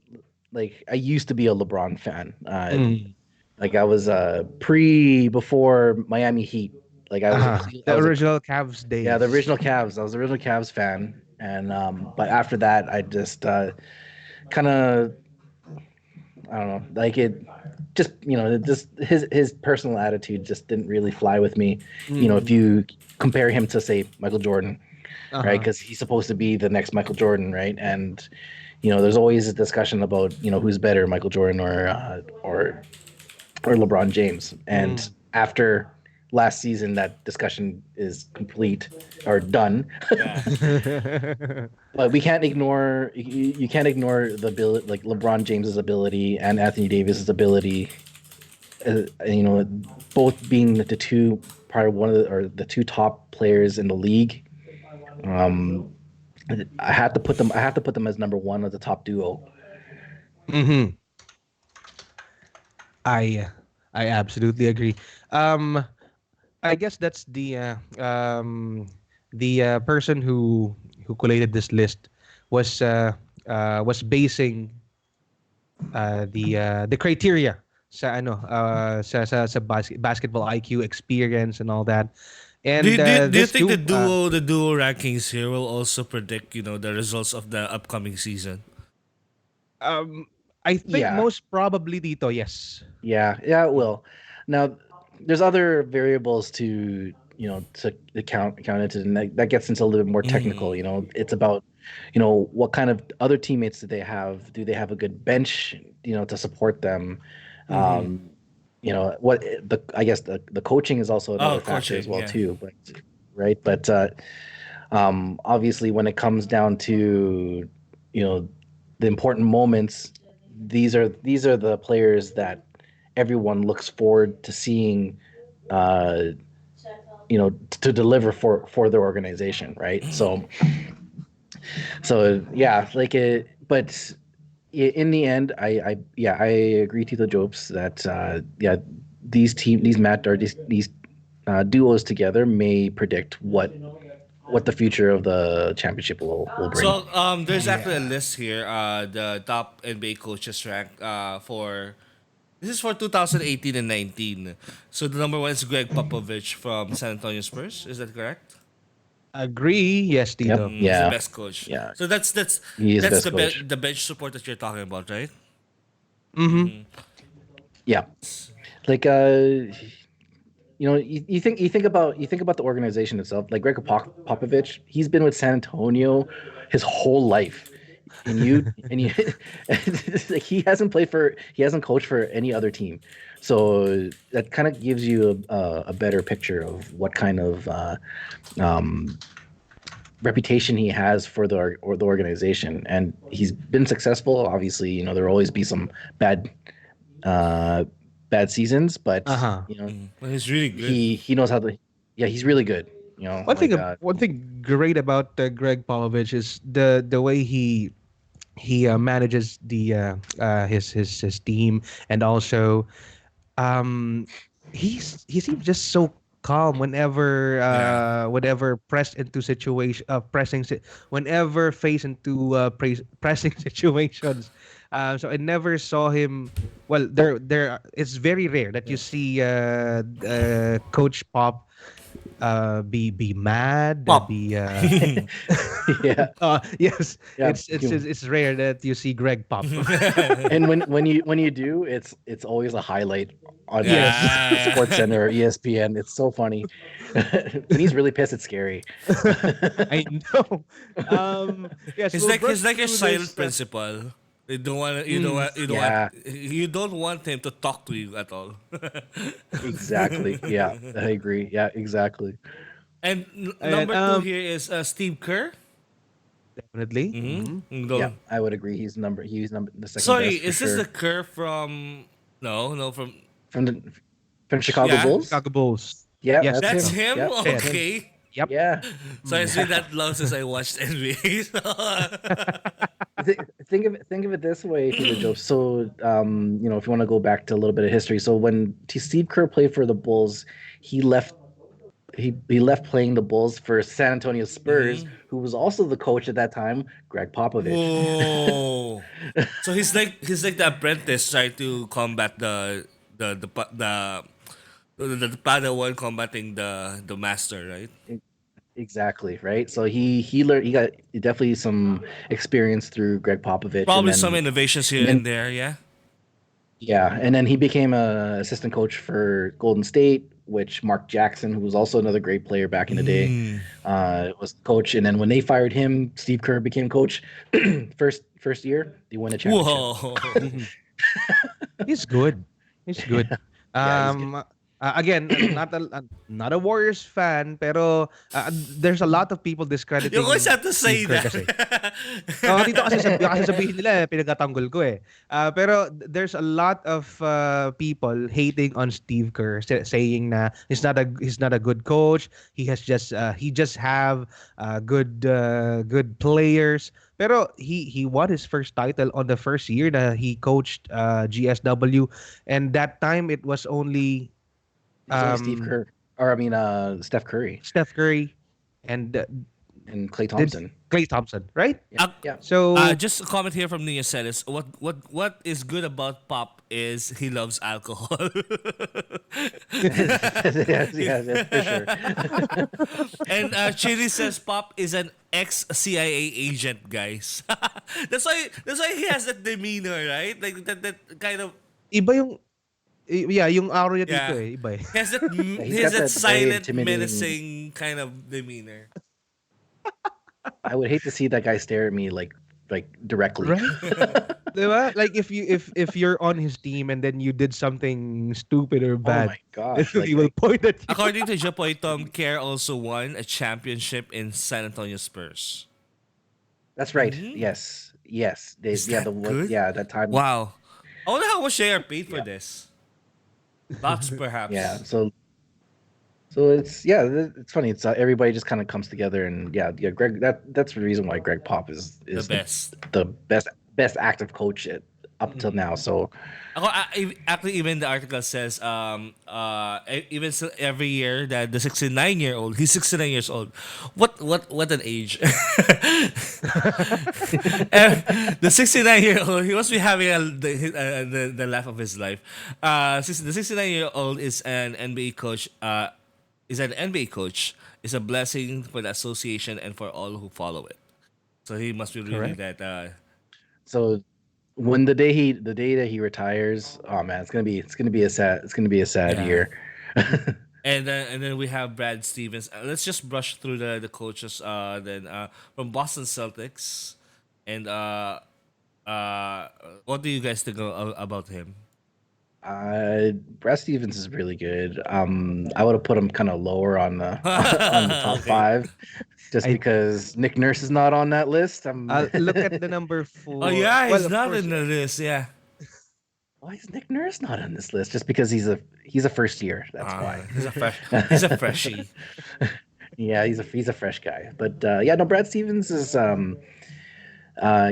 S2: like I used to be a LeBron fan.
S3: Mm.
S2: Like I was before Miami Heat. Like I was a
S3: Uh-huh.
S2: I
S3: The
S2: was a
S3: original Cavs days.
S2: yeah, the original Cavs. I was the original Cavs fan, and but after that, I just kind of I don't know, like it. Just just his personal attitude just didn't really fly with me. If
S3: Mm.
S2: you compare him to say Michael Jordan, right?
S3: Uh-huh.
S2: Because he's supposed to be the next Michael Jordan, right? And there's always a discussion about who's better, Michael Jordan or LeBron James. And
S3: Mm.
S2: after last season, that discussion is complete or done.
S1: Yeah.
S2: But we can't ignore you can't ignore the ability, like LeBron James's ability and Anthony Davis's ability. Both being the two probably one of the two top players in the league. Um, I have to put them. I have to put them as number one of the top duo.
S3: Mm-hmm. I absolutely agree. Um, I guess that's the person who collated this list was basing the criteria sa basketball IQ experience and all that. And
S1: Do you
S3: this
S1: think
S3: too,
S1: the duo rankings here will also predict the results of the upcoming season?
S3: um I think
S2: Yeah,
S3: most probably dito, yes.
S2: yeah, it will. Now, there's other variables to to count into, and that gets into a little bit more technical.
S1: Mm.
S2: It's about what kind of other teammates do they have? Do they have a good bench? To support them.
S1: Mm-hmm.
S2: Um, what the I guess the coaching is also
S1: Oh,
S2: another factor as
S1: coaching,
S2: well
S1: yeah.
S2: too. But right, but obviously when it comes down to the important moments, these are the players that everyone looks forward to seeing, uh, to deliver for their organization, right? So yeah, like it, but in the end, I agree to the jokes that yeah, these duos together may predict what what the future of the championship will bring.
S1: So there's actually a list here. The top NBA coaches rank for this is for 2018 and 19. So the number one is Greg Popovich from San Antonio Spurs. Is that correct?
S3: Agree. Yes,
S2: Yep.
S3: Tito.
S1: He's the
S2: Yeah.
S1: best coach.
S2: Yeah.
S1: So that's
S2: He is the
S1: that's
S2: best coach.
S1: the bench support that you're talking about, right?
S3: Mm-hmm.
S2: Yeah. Like you think about the organization itself. Like Greg Popovich, he's been with San Antonio his whole life, and you like he hasn't coached for any other team, so that kind of gives you a better picture of what kind of um, reputation he has for the organization, and he's been successful. Obviously, there will always be some uh, bad seasons, but
S3: Uh-huh.
S1: Well, he's really good.
S2: he knows how to. Yeah, he's really good.
S3: One thing great about Greg Popovich is the way he manages the his team, and also he seems just so calm whenever pressed into situation whenever faced into pressing situations. So I never saw him. Well, it's very rare that you see Coach Pop be mad,
S1: Pop.
S3: be
S2: Yeah,
S3: yes,
S2: yeah.
S3: it's rare that you see Greg Pop.
S2: And when you do, it's always a highlight on
S1: Yeah.
S2: Sports Center or ESPN. It's so funny. When he's really pissed, it's scary.
S3: I know. Yes,
S1: He's
S3: we'll
S1: like
S3: brush
S1: your
S3: through
S1: silent
S3: this,
S1: principal. You don't
S2: Yeah.
S1: want you don't want him to talk to you at all.
S2: Exactly. Yeah, I agree. Yeah, exactly.
S1: And
S3: and
S1: number two here is Steve Kerr.
S3: definitely.
S2: Yeah, I would agree. He's the second
S1: Sorry,
S2: best for
S1: is this
S2: sure.
S1: the Kerr from? No, from.
S2: From the from Chicago
S1: Yeah.
S2: Bulls.
S3: Chicago Bulls.
S2: Yeah,
S3: Yes,
S1: That's
S2: him.
S1: him.
S2: Yeah, that's him.
S1: Okay.
S3: Yep.
S2: Yeah.
S1: So it's been that long since I watched NBA.
S2: Think of it this way, Peter Joe. So, if you want to go back to a little bit of history, so when Steve Kerr played for the Bulls, he left. He left playing the Bulls for San Antonio Spurs, who was also the coach at that time, Greg Popovich.
S1: Whoa. So he's like the apprentice trying to combat the Padawan combating the master, right?
S2: Exactly, right. So he learned. He got definitely some experience through Greg Popovich,
S1: Probably
S2: and
S1: some
S2: then
S1: innovations here
S2: and
S1: and there, yeah.
S2: yeah, and then he became a assistant coach for Golden State, which Mark Jackson, who was also another great player back in the day, was the coach. And then when they fired him, Steve Kerr became coach. First year, they won a championship.
S1: Whoa.
S3: He's good. He's good.
S2: Yeah, he's good.
S3: Again, not a Warriors fan, pero there's a lot of people discrediting
S1: You always have to say
S3: Steve Kerr
S1: that.
S3: kasi. Dito kasi sabihin nila pinagatanggol ko eh. Pero there's a lot of people hating on Steve Kerr, saying na he's not a good coach. He just have good players. Pero he won his first title on the first year that he coached GSW, and that time it was only
S2: It's only Steve Kerr, or I mean, Steph Curry
S3: Steph Curry and
S2: and Klay Thompson.
S3: Klay Thompson, right?
S2: Yeah, yeah.
S3: So
S1: Just a comment here from Nia Celis. What is good about Pop is he loves alcohol.
S2: yes, for sure.
S1: And Chinry says Pop is an ex-CIA agent, guys. That's why he has that demeanor, right? Like that kind of
S3: iba yung aura niya dito
S1: Yeah.
S3: eh, iba eh.
S1: he has that
S2: he's got that very
S1: silent,
S2: intimidating-
S1: menacing kind of demeanor.
S2: I would hate to see that guy stare at me like directly.
S3: Right? Diba? Like if you're on his team and then you did something stupid or
S2: Oh
S3: bad,
S2: my gosh!
S3: he will point at you.
S1: According to Japoy, Tom Kerr also won a championship in San Antonio Spurs.
S2: That's right. Yes. They,
S1: Is
S2: yeah,
S1: that
S2: the one.
S1: good?
S2: Yeah, that time.
S1: Wow. I wonder how much they are paid for this. Lots, perhaps.
S2: Yeah. So it's it's funny. It's everybody just kind of comes together, and Greg. That's the reason why Greg Pop is
S1: The best.
S2: the best active coach up till now. So
S1: Actually, even the article says, even still every year that the 69-year-old, he's 69 years old. What an age! The 69-year-old, he must be having the laugh of his life. The 69-year-old is an NBA coach. Is an NBA coach. Is a blessing for the association and for all who follow it. So he must be really
S3: Correct.
S1: that.
S2: so when the day that he retires, oh man, it's gonna be a sad
S1: Yeah.
S2: year.
S1: And then we have Brad Stevens. Let's just brush through the coaches. Then from Boston Celtics, and what do you guys think about him?
S2: Brad Stevens is really good. I would have put him kind of lower on the on the top
S1: Okay.
S2: five, just
S3: I
S2: because Nick Nurse is not on that list.
S3: look at the number
S1: Oh
S3: 4.
S1: yeah,
S3: Well,
S1: he's
S3: of
S1: not
S3: course,
S1: in the list. Yeah.
S2: Why is Nick Nurse not on this list? Just because he's a first year. That's why.
S1: He's a freshie.
S2: Yeah, he's a fresh guy. But yeah, no, Brad Stevens is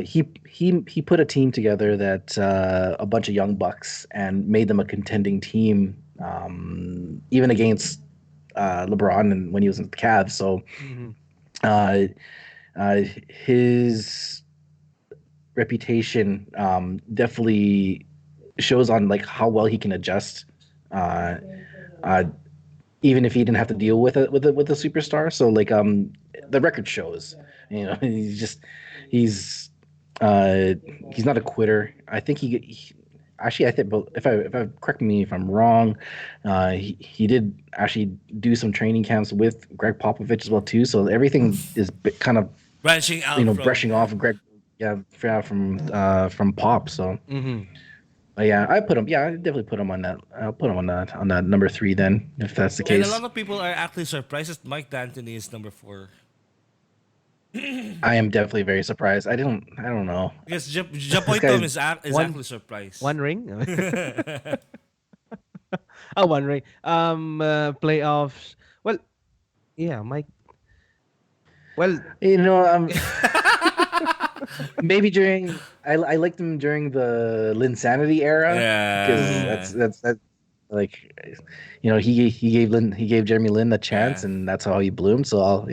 S2: he put a team together that a bunch of young bucks and made them a contending team, even against LeBron and when he was in the Cavs. So
S3: mhm.
S2: uh, his reputation definitely shows on like how well he can adjust. Uh, uh, Even if he didn't have to deal with it with a superstar. So like the record shows, he's he's not a quitter. I think actually I think, but if I correct me if I'm wrong, he did actually do some training camps with Greg Popovich as well too. So everything is kind of
S1: Branching out from
S2: brushing off of Greg, yeah, from Pop. So
S3: Mhm.
S2: yeah, I put him. Yeah, I definitely put him on that. I'll put him on that number 3 then, if that's the
S1: And a
S2: case.
S1: lot of people are actually surprised that Mike D'Antoni is number 4.
S2: I am definitely very surprised. I don't know.
S1: Because
S2: This
S1: Japoy
S2: guy's
S1: Tom is
S3: One
S1: actually surprised.
S3: one ring. Oh, one ring. Playoffs. Well, yeah, Mike. Well,
S2: you know maybe during I liked him during the Linsanity era because
S1: Yeah.
S2: that's like he gave Jeremy Lin a chance
S1: Yeah.
S2: and that's how he bloomed. So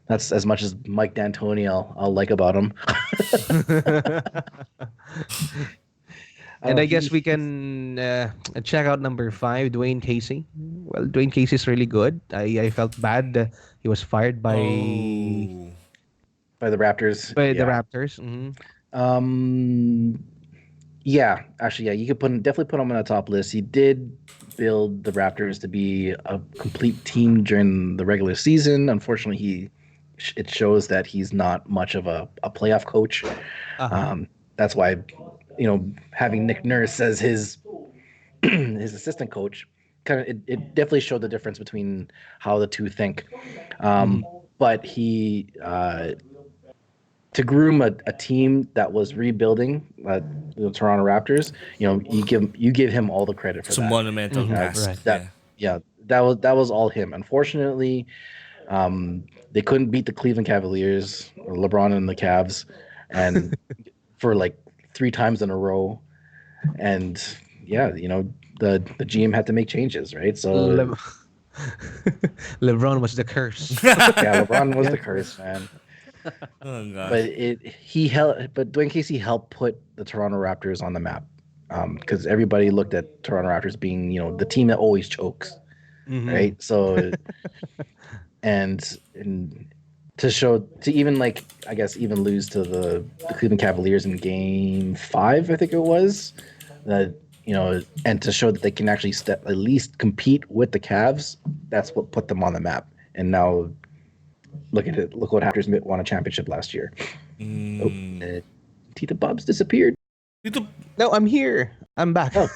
S2: that's as much as Mike D'Antoni I'll like about him.
S3: and I guess we
S2: He's
S3: can check out number 5, Dwayne Casey. Well, Dwayne Casey's really good. I felt bad he was fired by
S1: Oh.
S2: by the Raptors.
S3: the
S2: Yeah.
S3: Raptors. Hmm.
S2: Um. Yeah. Actually, yeah. You could definitely put him on the top list. He did build the Raptors to be a complete team during the regular season. Unfortunately, it shows that he's not much of a playoff coach.
S3: Uh-huh.
S2: That's why, having Nick Nurse as his his assistant coach kind of it definitely showed the difference between how the two think.
S3: Mhm.
S2: But he to groom a team that was rebuilding, the Toronto Raptors, you give him all the credit for
S1: It's a
S2: that.
S1: monumental
S3: Mhm.
S1: task.
S3: Right.
S2: That
S1: Yeah.
S2: yeah, that was all him. Unfortunately, they couldn't beat the Cleveland Cavaliers or LeBron and the Cavs, and for like 3 times in a row, and yeah, the GM had to make changes, right? So
S3: Le- LeBron was the curse.
S2: yeah, LeBron was the curse, man.
S1: Oh
S2: But
S1: gosh.
S2: but Dwayne Casey helped put the Toronto Raptors on the map, because everybody looked at Toronto Raptors being the team that always chokes,
S3: Mhm.
S2: right? So and to even like I guess even lose to the Cleveland Cavaliers in Game 5, I think it was, that and to show that they can actually at least compete with the Cavs, that's what put them on the map. And now look at it. Look what Raptors won a championship last year. Oh,
S1: Mm.
S2: Tita Bob's disappeared.
S1: Dito,
S3: No, I'm here. I'm back.
S2: Oh.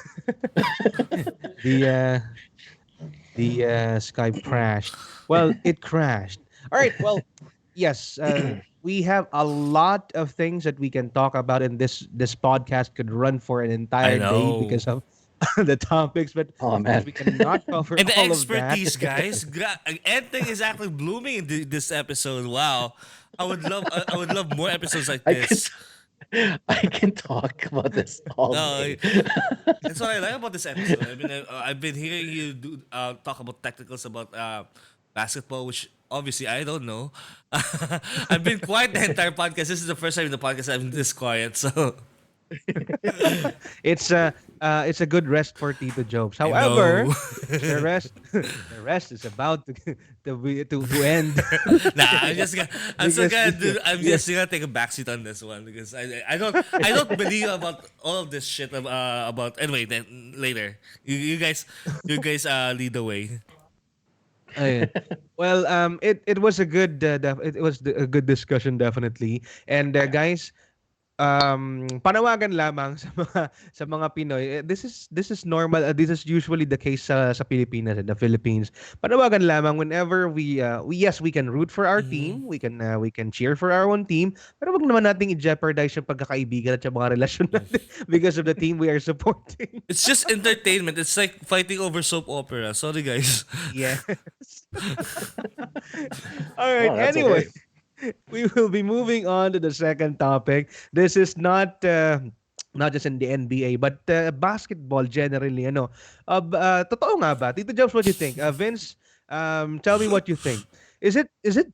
S3: the Skype crashed. Well, it crashed. All right. Well, yes. We have a lot of things that we can talk about, and this podcast could run for an
S1: I
S3: entire day
S1: know.
S3: because of the topics. But
S2: Oh
S3: of course,
S2: man.
S3: we cannot cover
S1: And the
S3: all of that.
S1: expertise, guys. Anything is actually blooming in this episode. Wow. I would love more episodes like
S2: I could
S1: this.
S2: I can talk about this all
S1: No,
S2: day.
S1: that's what I like about this episode. I mean, I've been hearing you talk about technicals about basketball, which obviously I don't know. I've been quiet the entire podcast. This is the first time in the podcast I've been this quiet, so
S3: it's a good rest for Tito Jokes.
S1: I know.
S3: However, the rest the rest is about to end.
S1: Nah, I'm still
S3: Because
S1: gonna do. I'm
S3: yes,
S1: just gonna take a backseat on this one because I don't believe about all of this shit about anyway. Then later, you guys lead the way.
S3: Ayun. Well, it was a good a good discussion definitely. And guys, panawagan lamang sa mga Pinoy. This is normal. This is usually the case sa Pilipinas and the Philippines. Panawagan lamang whenever we yes, we can root for our team. We can cheer for our own team. Pero wag naman nating i-jeopardize yung pagkakaibigan at yung mga relasyon natin because of the team we are supporting.
S1: It's just entertainment. It's like fighting over soap opera. Sorry, guys.
S3: Yes. All right.
S2: Oh, that's
S3: Anyway,
S2: okay.
S3: we will be moving on to the second topic. This is not just in the NBA but basketball generally. Totoo nga ba? Tito Jobs, what do you think? Vince, tell me what you think. Is it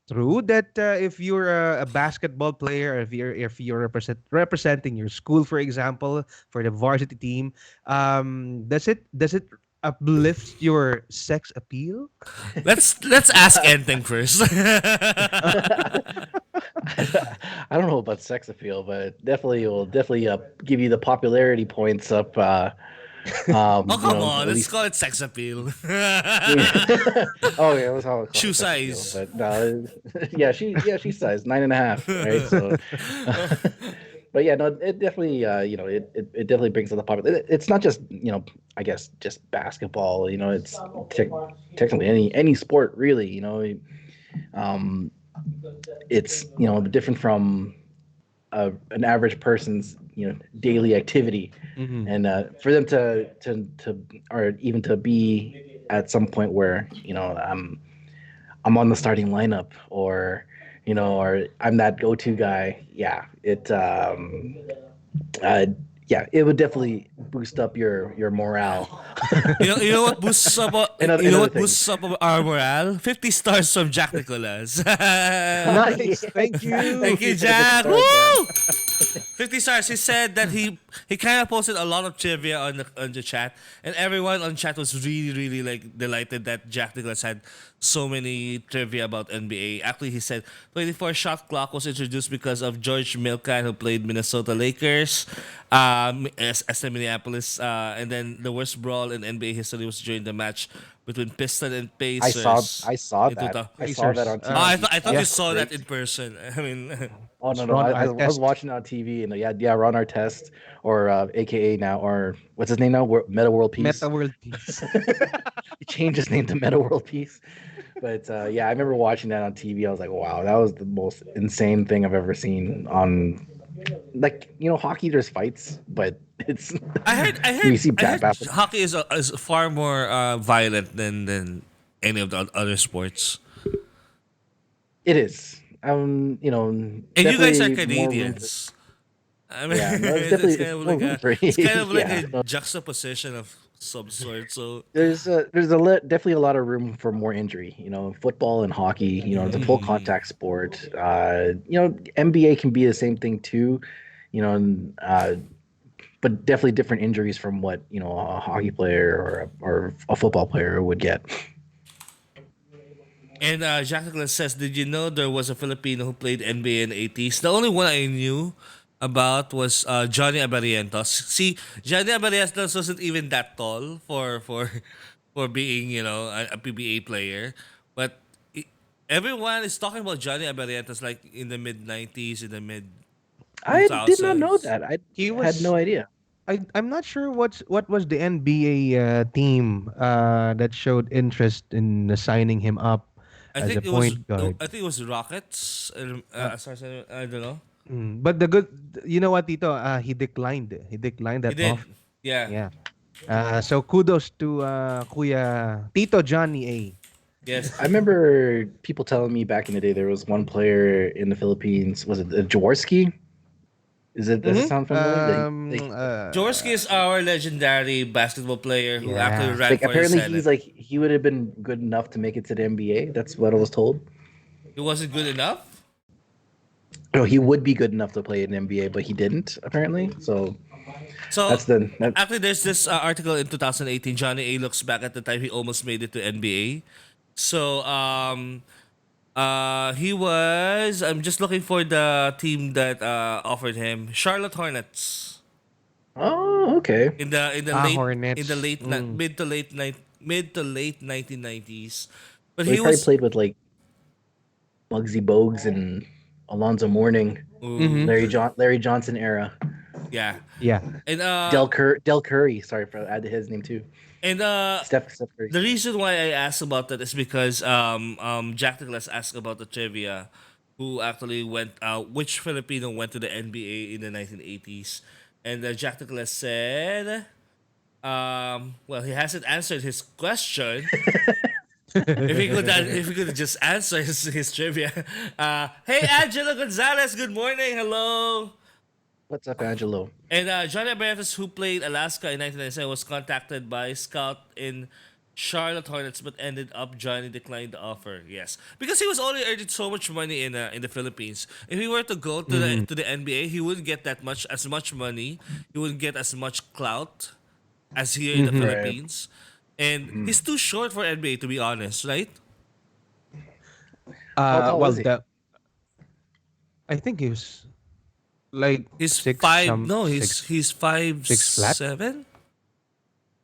S3: true that if you're a basketball player, or if you're representing your school, for example, for the varsity team, does it uplift your sex appeal?
S1: Let's ask Enteng first.
S2: I don't know about sex appeal, but definitely it will definitely give you the popularity points up.
S1: Oh come on,
S2: At
S1: let's
S2: least.
S1: call it sex appeal.
S2: Oh yeah, that's how I call
S1: Shoe
S2: it, sex appeal.
S1: size.
S2: But no, she's size 9.5, right? So, but yeah, no, it definitely it definitely brings up the popular. It's not just I guess just basketball. It's technically any sport really. Um, it's different from an average person's daily activity,
S3: Mhm.
S2: and for them to or even to be at some point where I'm on the starting lineup, or I'm that go-to guy. Yeah, uh, it would definitely boost up your morale.
S1: You know what boosts up
S2: And other things.
S1: our morale? 50 stars from Jack Nicolas.
S3: Nice. Thank you.
S1: Thank you, Jack. Woo! 50 stars. He said that he kind of posted a lot of trivia on the chat, and everyone on chat was really really like delighted that Jack Nicholas had so many trivia about NBA. Actually, he said 24 shot clock was introduced because of George Milkan, who played Minnesota Lakers, as the Minneapolis, and then the worst brawl in NBA history was during the match between Pistons and
S2: I saw
S1: Pacers.
S2: I saw
S1: in
S2: that.
S1: 2000.
S2: I saw that on
S3: Pacers.
S2: TV.
S1: Oh, I thought you
S3: Yes.
S1: saw that
S2: Great.
S1: in person. I mean,
S2: Oh no
S3: It's
S2: no!
S3: Ron
S2: I was
S3: Artest.
S2: watching it on TV, and yeah, Ron Artest, or AKA now, or what's his name now? Meta World Peace.
S3: Meta World Peace.
S2: He changed his name to Meta World Peace. But yeah, I remember watching that on TV. I was like, wow, that was the most insane thing I've ever seen on. Like hockey, there's fights, but it's you see
S1: I heard
S2: basketball.
S1: hockey is far more violent than any of the other sports.
S2: It is.
S1: And you guys are
S2: definitely more room for-
S1: Canadians. I mean,
S2: Yeah, no, it's
S1: it's
S2: definitely
S1: kind of
S2: more
S1: like
S2: room for
S1: it's kind of like
S2: yeah.
S1: a juxtaposition of some sort. So
S2: Definitely a lot of room for more injury. Football and hockey. It's a full contact sport. NBA can be the same thing too. But definitely different injuries from what a hockey player or a football player would get.
S1: and Jack Nicholas says, did you know there was a Filipino who played NBA in the 80s? The only one I knew about was Johnny Abarientos. See, Johnny Abarientos wasn't even that tall for being a PBA player, but everyone is talking about Johnny Abarientos like in the mid 90s, in the mid
S2: I did not know
S1: 2000s.
S2: that. I
S3: He
S2: had
S3: was.
S2: no idea.
S3: I'm not sure what was the NBA team that showed interest in signing him up
S1: I
S3: as a
S1: think it was
S3: point guard.
S1: I think it was Rockets. As far as I don't know.
S3: But the good, you know what, Tito? He declined. He declined
S1: He
S3: that
S1: did.
S3: offer.
S1: Yeah.
S3: Yeah. So kudos to Kuya Tito Johnny A.
S1: Yes.
S2: I remember people telling me back in the day there was one player in the Philippines. Was it Jaworski? Does it sound familiar?
S1: Jaworski is our legendary basketball player who actually
S3: Yeah.
S1: ran
S2: Like
S1: for the
S2: apparently
S1: Senate.
S2: he's like he would have been good enough to make it to the NBA. That's what I was told.
S1: He wasn't good enough.
S2: No, he would be good enough to play in the NBA, but he didn't apparently. So
S1: So
S2: that's the that,
S1: actually, there's this article in 2018. Johnny A looks back at the time he almost made it to NBA. So he was. I'm just looking for the team that offered him Charlotte Hornets
S2: oh okay.
S1: in the
S3: Hornets.
S1: mid to late 1990s. But
S2: So he
S1: he
S2: probably
S1: was.
S2: played with like Muggsy Bogues and Alonzo Mourning,
S1: Ooh,
S2: Larry Johnson era.
S1: yeah,
S3: Yeah.
S1: and
S2: Del Curry. Sorry for add his name too.
S1: and
S2: Steph Curry.
S1: the reason why I asked about that is because Jack Nicholas asked about the trivia, who actually went which Filipino went to the NBA in the 1980s, and Jack Nicholas said, well, he hasn't answered his question. If he could just answer his trivia. Hey Angelo Gonzalez, good morning, hello.
S2: What's up, Angelo?
S1: And Johnny Abertus, who played Alaska in 1997, was contacted by Scout in Charlotte Hornets, but ended up Johnny declined the offer. Yes, because he was already earning so much money in the Philippines. If he were to go to the NBA, he wouldn't get as much money. He wouldn't get as much clout as here in the
S2: Right.
S1: Philippines. And he's too short for NBA, to be honest, right?
S2: How tall
S3: Well,
S2: is he?
S3: I think he was like
S1: He's
S3: six.
S1: five. No,
S3: six.
S1: he's five
S3: six flat?
S1: 7.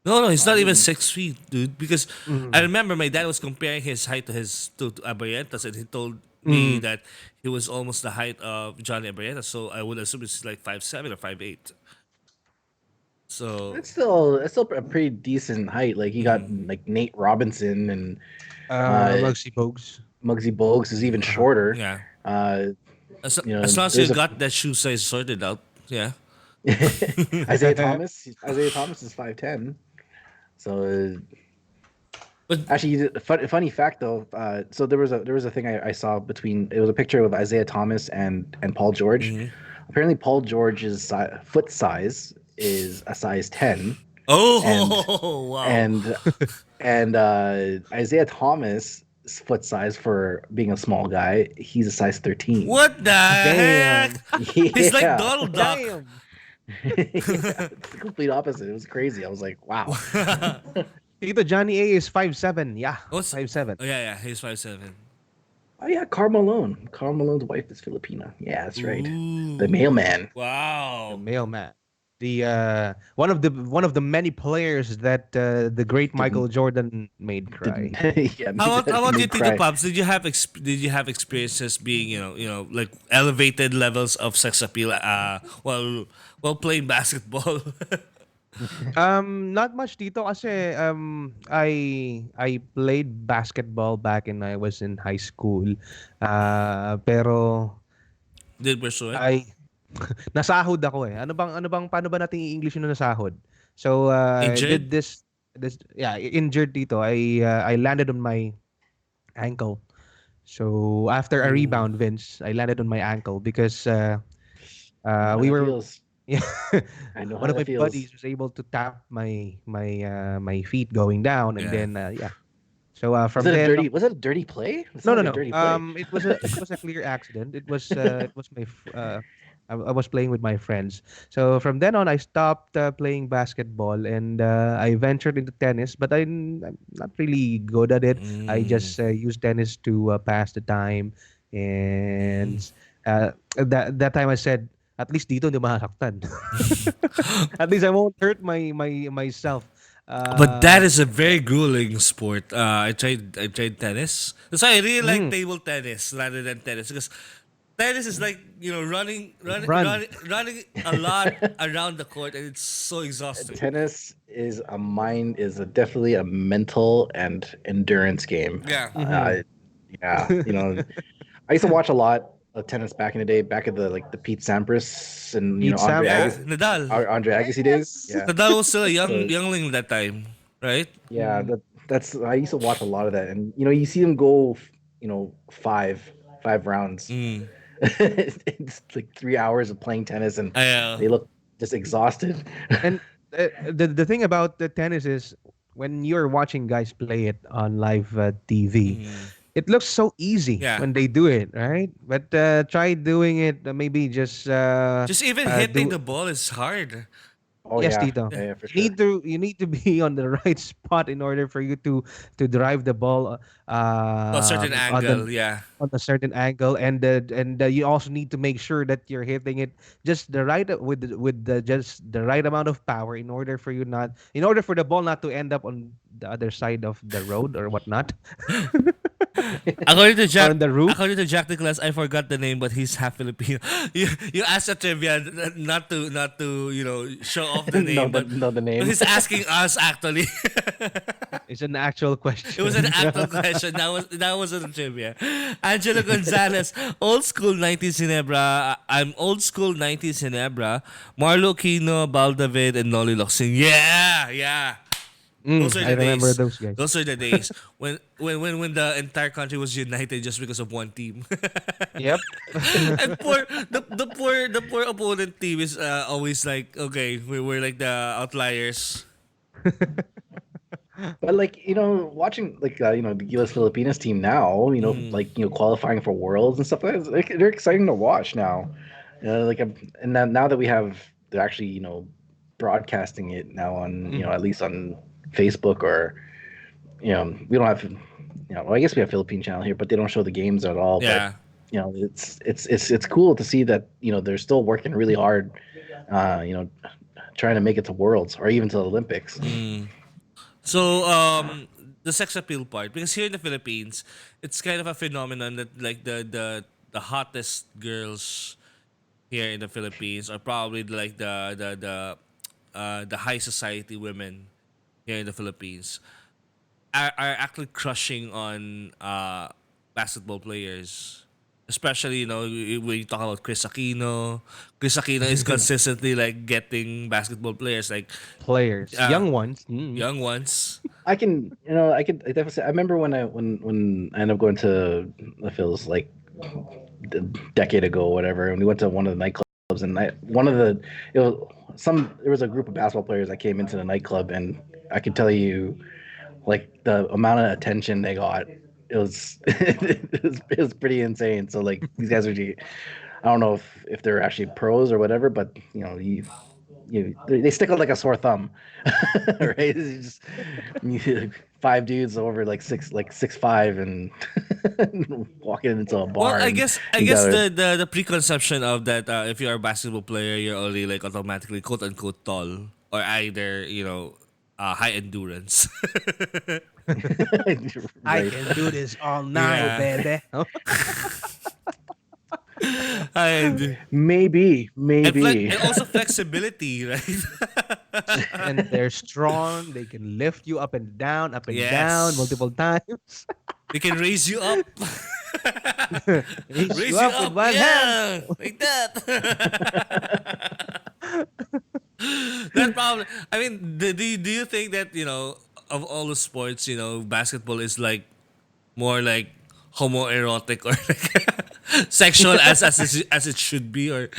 S1: No, he's not even 6 feet, dude. Because I remember my dad was comparing his height to Abrientas, and he told me that he was almost the height of Johnny Abrientas. So I would assume it's like 5'7" or 5'8". So
S2: It's still a pretty decent height. Like you got like Nate Robinson and
S3: Muggsy Bogues.
S2: Muggsy Bogues is even shorter.
S1: yeah,
S2: Uh,
S1: as long as you
S2: there's
S1: got that shoe size sorted out, yeah.
S2: Isaiah Thomas. Isaiah Thomas is 5'10". So
S1: But
S2: actually, funny fact though. So there was a thing I saw between. It was a picture of Isaiah Thomas and Paul George. Apparently, Paul George's foot size is a size 10,
S1: oh wow,
S2: and Isaiah Thomas' foot size for being a small guy, he's a size 13.
S1: what the heck? He's like
S2: Yeah.
S1: Donald Duck.
S3: Damn.
S2: It's the complete opposite. It was crazy. I was like, wow.
S3: Tito Johnny A is 5'7". Yeah,
S1: What's-
S3: 5'7".
S1: Oh yeah, he's 5'7".
S2: Oh yeah, Karl Malone. Karl Malone's wife is Filipina. Yeah, that's right.
S1: Ooh.
S2: The mailman.
S1: Wow.
S3: Mailman. The one of the many players that the great Michael Jordan made cry.
S2: Yeah,
S1: How about you,
S2: made
S1: Tito
S2: cry.
S1: Pops? Did you have experiences being like elevated levels of sex appeal while playing basketball?
S3: Not much dito kasi I played basketball back when I was in high school. Pero
S1: Did pursue it?
S3: I nasahod ako eh. Paano ba natin i-English yung nasahod? So I
S1: Injured?
S3: did this injured dito. I landed on my ankle. So after a rebound, Vince, I landed on my ankle because we were
S2: Feels.
S3: yeah.
S2: I know
S3: One
S2: how
S3: of my
S2: that feels.
S3: buddies was able to tap my feet going down, and
S1: Yeah.
S3: then So from
S2: Was it a
S3: then,
S2: dirty? Was it a dirty play? It
S3: no, no,
S2: sounded
S3: no.
S2: like a dirty play.
S3: It was a clear accident. It was I was playing with my friends. So from then on, I stopped playing basketball and I ventured into tennis. But I'm not really good at it. I just use tennis to pass the time. And that time I said, at least dito hindi masaktan. At least I won't hurt myself.
S1: But that is a very grueling sport. I tried tennis. That's why I really like table tennis rather than tennis, because tennis is like running a lot around the court, and it's so exhausting.
S2: Tennis is definitely a mental and endurance game.
S1: Yeah.
S2: Yeah, I used to watch a lot of tennis back in the day, back at the Pete Sampras and
S3: Pete
S2: Andre
S3: Sampras.
S2: Agassi,
S1: Nadal.
S2: Andre Agassi days. Yeah,
S1: Nadal was still a
S2: So-
S1: youngling that time, right?
S2: yeah. That's I used to watch a lot of that, and you see them go, five rounds.
S1: Mm.
S2: It's like 3 hours of playing tennis, and
S1: I know.
S2: they look just exhausted.
S3: And the thing about the tennis is when you're watching guys play it on live TV,
S1: Mhm.
S3: it looks so easy
S1: Yeah.
S3: when they do it, right? But try doing it. Maybe just
S1: Just even hitting
S3: do.
S1: the ball is hard.
S2: Oh
S3: Yes,
S2: yeah,
S3: Tito.
S2: yeah, for
S3: You
S2: sure.
S3: need to be on the right spot in order for you to drive the ball
S1: To a certain
S3: on the
S1: angle, yeah.
S3: on a certain angle, and you also need to make sure that you're hitting it just the right with the just the right amount of power in order for the ball not to end up on the other side of the road or whatnot
S1: According to
S3: or
S1: Jack,
S3: on the roof.
S1: according to Jack Nicholas, I forgot the name, but he's half Filipino. You asked a trivia not to show off the
S2: know
S1: name,
S2: the
S1: but
S2: know the name.
S1: he's asking us actually.
S3: It's an actual
S1: It was
S3: question.
S1: an actual question. That was a trivia. Angelo Gonzalez, old school 90s Ginebra. I'm old school 90s Ginebra. Marlo Quino, Baldavid, and Noli Locsin. Yeah, yeah. Those are
S3: I
S1: the
S3: remember
S1: days.
S3: those guys.
S1: Those are the days when the entire country was united just because of one team.
S3: Yep.
S1: And the poor opponent team is always like, okay, we're like the outliers.
S2: But like watching like the U.S. Filipinas team now,
S1: Mm.
S2: like qualifying for Worlds and stuff like they're exciting to watch now. And now that we have they're actually broadcasting it now on
S3: Mhm.
S2: at least on Facebook or we don't have well, I guess we have Philippine channel here, but they don't show the games at all. But
S1: Yeah.
S2: it's cool to see that they're still working really hard, uh, you know, trying to make it to Worlds or even to the Olympics.
S1: Mm. So the sex appeal part, because here in the Philippines, it's kind of a phenomenon that like the hottest girls here in the Philippines are probably like the high society women here in the Philippines are actually crushing on basketball players. Especially, when you talk about Chris Aquino is consistently like getting basketball players like
S3: Players,
S1: uh,
S3: young ones.
S1: young ones.
S2: I definitely say, I remember when I ended up going to the Phils like a decade ago or whatever, and we went to one of the nightclubs, and it was there was a group of basketball players that came into the nightclub, and I could tell you like the amount of attention they got. It was it was pretty insane. So like these guys I don't know if they're actually pros or whatever, but they stick out like a sore thumb, right? It's just five dudes over like 6'5" and walking into a
S1: Well,
S2: bar
S1: I
S2: and
S1: guess I
S2: you
S1: guess
S2: gotta
S1: the preconception of that if you're a basketball player, you're only like automatically quote unquote tall or either high endurance.
S3: I
S2: right.
S3: can do this all night,
S1: Yeah,
S3: baby.
S1: and
S2: Maybe.
S1: and also flexibility, right?
S3: And they're strong. They can lift you up and down
S1: Yes,
S3: multiple times.
S1: they can raise you up,
S3: Raise you
S1: raise you
S3: up with
S1: up,
S3: one hand.
S1: yeah, like that. That problem. I mean, do you think that of all the sports, basketball is like more like homoerotic or like sexual as it should be, or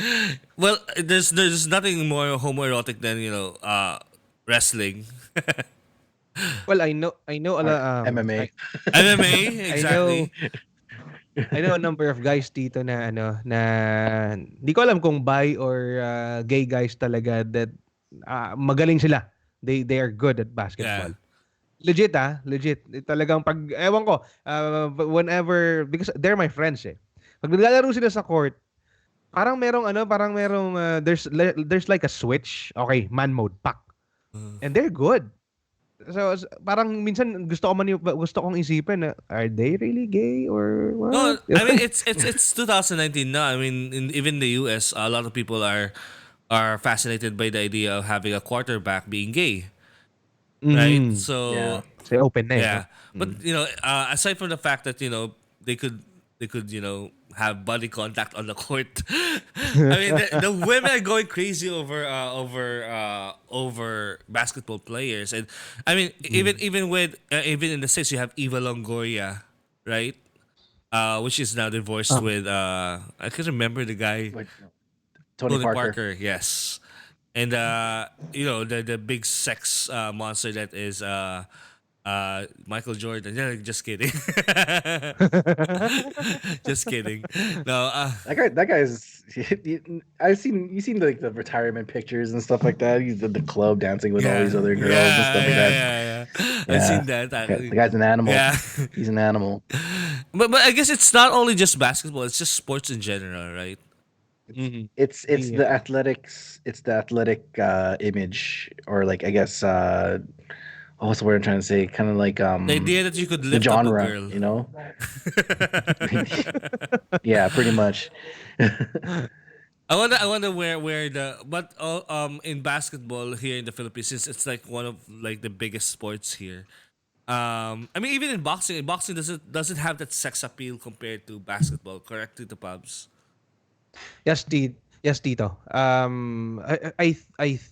S1: well, there's nothing more homoerotic than wrestling.
S3: Well, I know a
S2: Or
S3: lot.
S2: MMA.
S1: MMA,
S3: I know
S1: exactly.
S3: I know a number of guys dito na hindi ko alam kung bi or gay guys talaga that magaling sila. They are good at
S1: Yeah.
S3: basketball. Legit legit. Talagang pag ewan ko, whenever because they're my friends eh. Pag naglalaro sila sa court, parang merong there's like a switch. Okay, man mode pak. And they're good. So parang minsan gusto kong isipin na are they really gay or
S1: No,
S3: what?
S1: I mean it's 2019 now. I mean, even the US, a lot of people are fascinated by the idea of having a quarterback being gay, right?
S3: Mhm.
S2: Yeah.
S1: So
S3: Kasi open na eh, no?
S1: yeah, but
S3: Mm.
S1: aside from the fact that they could have body contact on the court. I mean, the women are going crazy over basketball players, and I mean, even in the states, you have Eva Longoria, right? which is now divorced with I can't remember the guy.
S2: Wait, Tony Parker.
S1: Yes. And the big sex monster that is Michael Jordan. Yeah, just kidding. Just kidding. No,
S2: That guy's. You've seen like the retirement pictures and stuff like that. He's at the club dancing with all these other girls and stuff like that.
S1: Yeah. I've seen that.
S2: The guy's an animal.
S1: Yeah.
S2: He's an animal.
S1: But I guess it's not only just basketball, it's just sports in general, right?
S2: It's the athletics. It's the athletic image, or like I guess. What's the word I'm trying to say? Kind of like
S1: The idea that you could
S2: the
S1: lift up a
S2: genre,
S1: girl.
S2: you know? Yeah, pretty much.
S1: I wonder where the but in basketball here in the Philippines, since it's like one of like the biggest sports here. I mean even in boxing doesn't have that sex appeal compared to basketball. Correct, to the pubs.
S3: Yes, Tito. I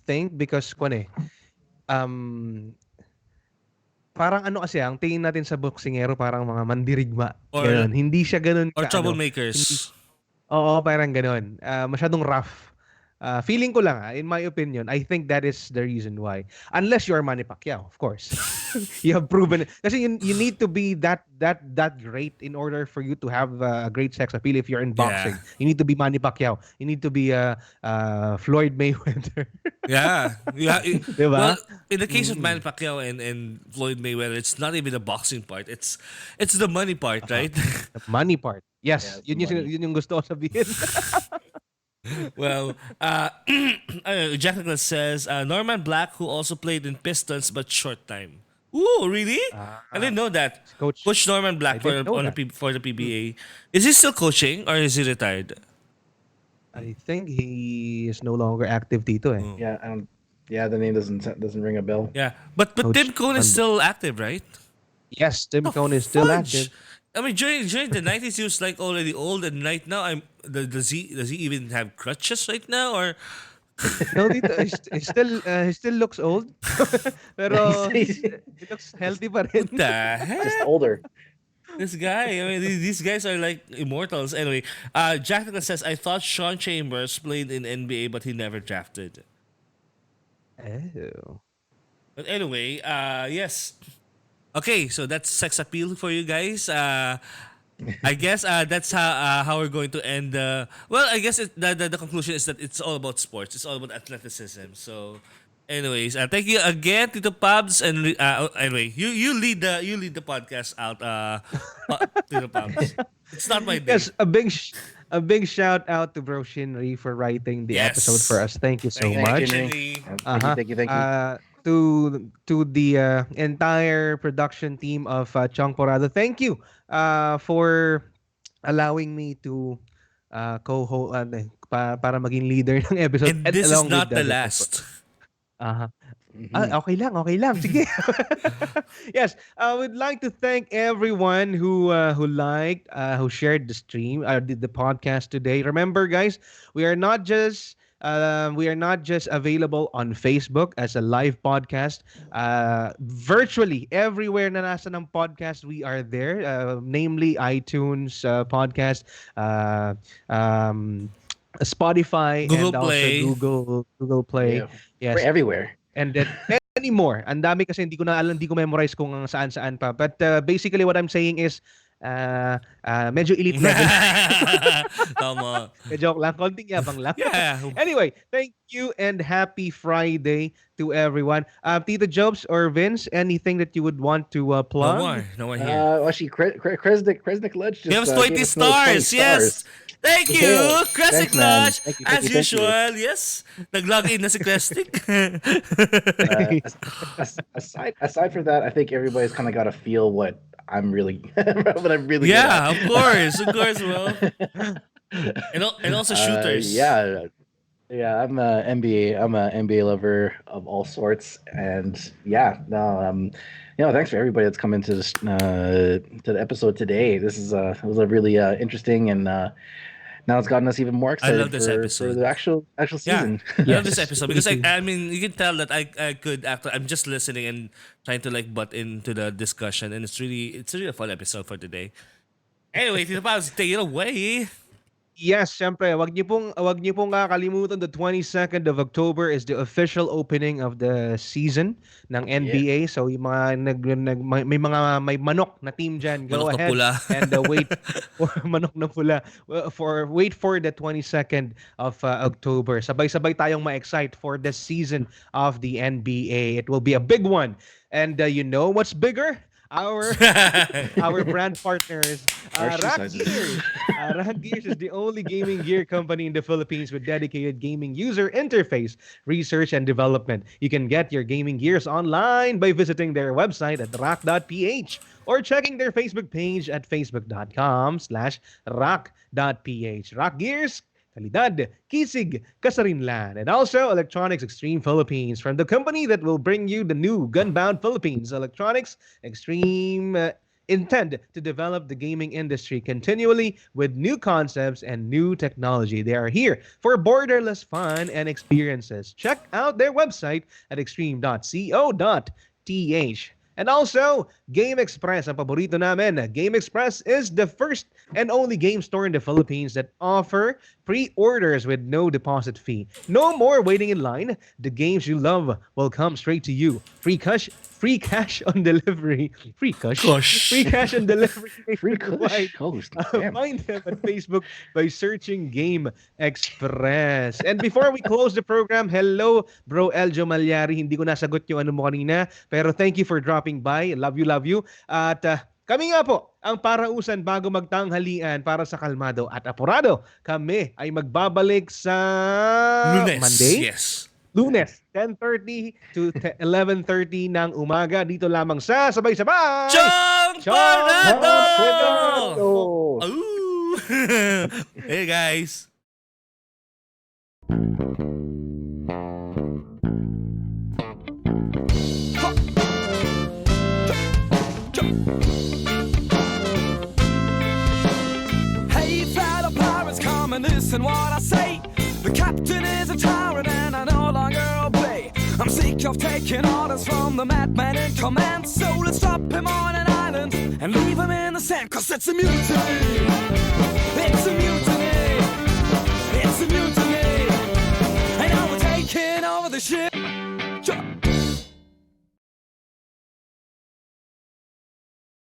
S3: think because um parang ano kasi ang tingin natin sa boksingero parang mga mandirigma.
S1: Or-
S3: Ganun. Hindi siya ganun
S1: Or
S3: ka, ano,
S1: troublemakers.
S3: Oo, parang ganun. Masyadong rough. Feeling ko lang, in my opinion, I think that is the reason why. Unless you're Manny Pacquiao, of course. You have proven it. Kasi you need to be that great in order for you to have a great sex appeal if you're in boxing.
S1: Yeah.
S3: You need to be Manny Pacquiao. You need to be Floyd Mayweather.
S1: Yeah.
S3: Diba?
S1: Well, in the case of Manny Pacquiao and Floyd Mayweather, it's not even the boxing part. It's the money part, right?
S3: The money part. Yes,
S2: Yeah, it's the money.
S3: yun yung gusto ko sabihin.
S1: Well, Jack Nicholas says Norman Black, who also played in Pistons but short time. Ooh, really? I didn't know that.
S3: Coach.
S1: Norman Black
S3: I didn't know that.
S1: for the PBA. Is he still coaching or is he retired?
S3: I think he is no longer active dito eh.
S2: Yeah, the name doesn't ring a bell.
S1: Yeah, but
S3: Coach
S1: Tim Cone is still active, right?
S3: Yes, Tim Cone is still
S1: Fudge.
S3: active.
S1: I mean, during the 90s, he was like already old, and right now, does he even have crutches right now, or
S3: No, dito, he still looks old. Pero he looks healthy pa rin.
S1: what the heck?
S2: Just older.
S1: This guy, I mean, these guys are like immortals. Anyway, Jack Nicholas says, I thought Sean Chambers played in NBA, but he never drafted.
S3: Oh.
S1: But anyway, yes. Okay, so that's sex appeal for you guys. I guess that's how we're going to end. Well, I guess the conclusion is that it's all about sports. It's all about athleticism. So, anyways, thank you again, Tito Pabs, and anyway, you lead the podcast out, Tito Pabs. It's not my day.
S3: Yes, a big shout out to Bro Chinry for writing the
S1: Yes.
S3: episode for us. Thank you so
S1: Thank you,
S3: much.
S1: Chinry.
S2: Thank you.
S3: To the entire production team of Tsongporado, thank you for allowing me to co-host para maging leader ng episode.
S1: And this is
S3: along
S1: not
S3: with
S1: the last.
S3: Okay lang. Sige. Yes, I would like to thank everyone who liked, who shared the stream, did the podcast today. Remember, guys, we are not just available on Facebook as a live podcast. Virtually everywhere na nasa ng podcast, we are there. Namely, iTunes podcast, Spotify,
S1: Google
S3: and
S1: Play.
S3: also Google Play.
S2: Yeah.
S3: Yes.
S2: We're everywhere.
S3: And then many more. Ang dami kasi hindi ko memorize kung saan pa. But basically what I'm saying is medyo elite level.
S1: Tama.
S3: Joke lang, konting yabang lang.
S1: Yeah.
S3: Anyway, thank you and happy Friday to everyone. Tito Jobs or Vince, anything that you would want to plug?
S1: No more here.
S2: Actually, Kresnik Ledge just
S1: Give us
S2: gave
S1: 20
S2: us another 20
S1: stars. Yes. Thank you,
S2: Yeah.
S1: Kresnik
S2: Thanks, man.
S1: Lodge.
S2: Thank you,
S1: As
S2: thank you.
S1: usual, yes. Nag-log in na si Kresnik.
S2: Aside from that, I think everybody's kind of got to feel what I'm really good
S1: Yeah,
S2: at.
S1: of course, well. And also shooters.
S2: Yeah, I'm a NBA lover of all sorts, and thanks for everybody that's come into this to the episode today. This is it was a really interesting, and now it's gotten us even more excited
S1: love this
S2: for
S1: episode.
S2: the actual season.
S1: I love this episode because I mean you can tell that I could actually I'm just listening and trying to like butt into the discussion, and it's really a fun episode for today. Anyway, Tito Pabs, take it away.
S3: Yes, syempre, wag niyo pong kalimutan the 22nd of October is the official opening of the season ng NBA. So yung mga may manok na team diyan, go
S1: Manok na
S3: ahead
S1: pula.
S3: and wait for manok na pula wait for the 22nd of October. Sabay-sabay tayong ma-excite for the season of the NBA. It will be a big one. And you know what's bigger? Our brand partners, Rack Gears. Rack Gears is the only gaming gear company in the Philippines with dedicated gaming user interface, research, and development. You can get your gaming gears online by visiting their website at rack.ph or checking their Facebook page at facebook.com/rack.ph. Rack Gears, kalidad, kisig, kasarinlan. And also Electronics Extreme Philippines, from the company that will bring you the new Gunbound Philippines. Electronics Extreme intend to develop the gaming industry continually with new concepts and new technology. They are here for borderless fun and experiences. Check out their website at extreme.co.th. And also, Game Express, ang paborito namin. Game Express is the first and only game store in the Philippines that offer pre-orders with no deposit fee. No more waiting in line. The games you love will come straight to you. Free cash on delivery. Free cash on delivery.
S2: Free Kush host.
S3: Find them at Facebook by searching Game Express. And before we close the program, hello, bro Eljo Malyari. Hindi ko nasagot yung ano mo kanina, pero thank you for dropping by. Love you. At kami nga po, ang parausan bago magtanghalian para sa kalmado at apurado. Kami ay magbabalik sa
S1: Lunes.
S3: Monday.
S1: Yes.
S3: Lunes, 10:30 to 11:30 ng umaga. Dito lamang sa Sabay-Sabay!
S1: Tsongporado!
S2: Oh.
S1: Ooh. Hey guys.
S4: Hey, fellow pirates, come and listen what I say. The captain is a tyrant and I no longer obey. I'm sick of taking orders from the madman in command. So let's drop him on an island and leave him in the sand, 'cause it's a mutiny.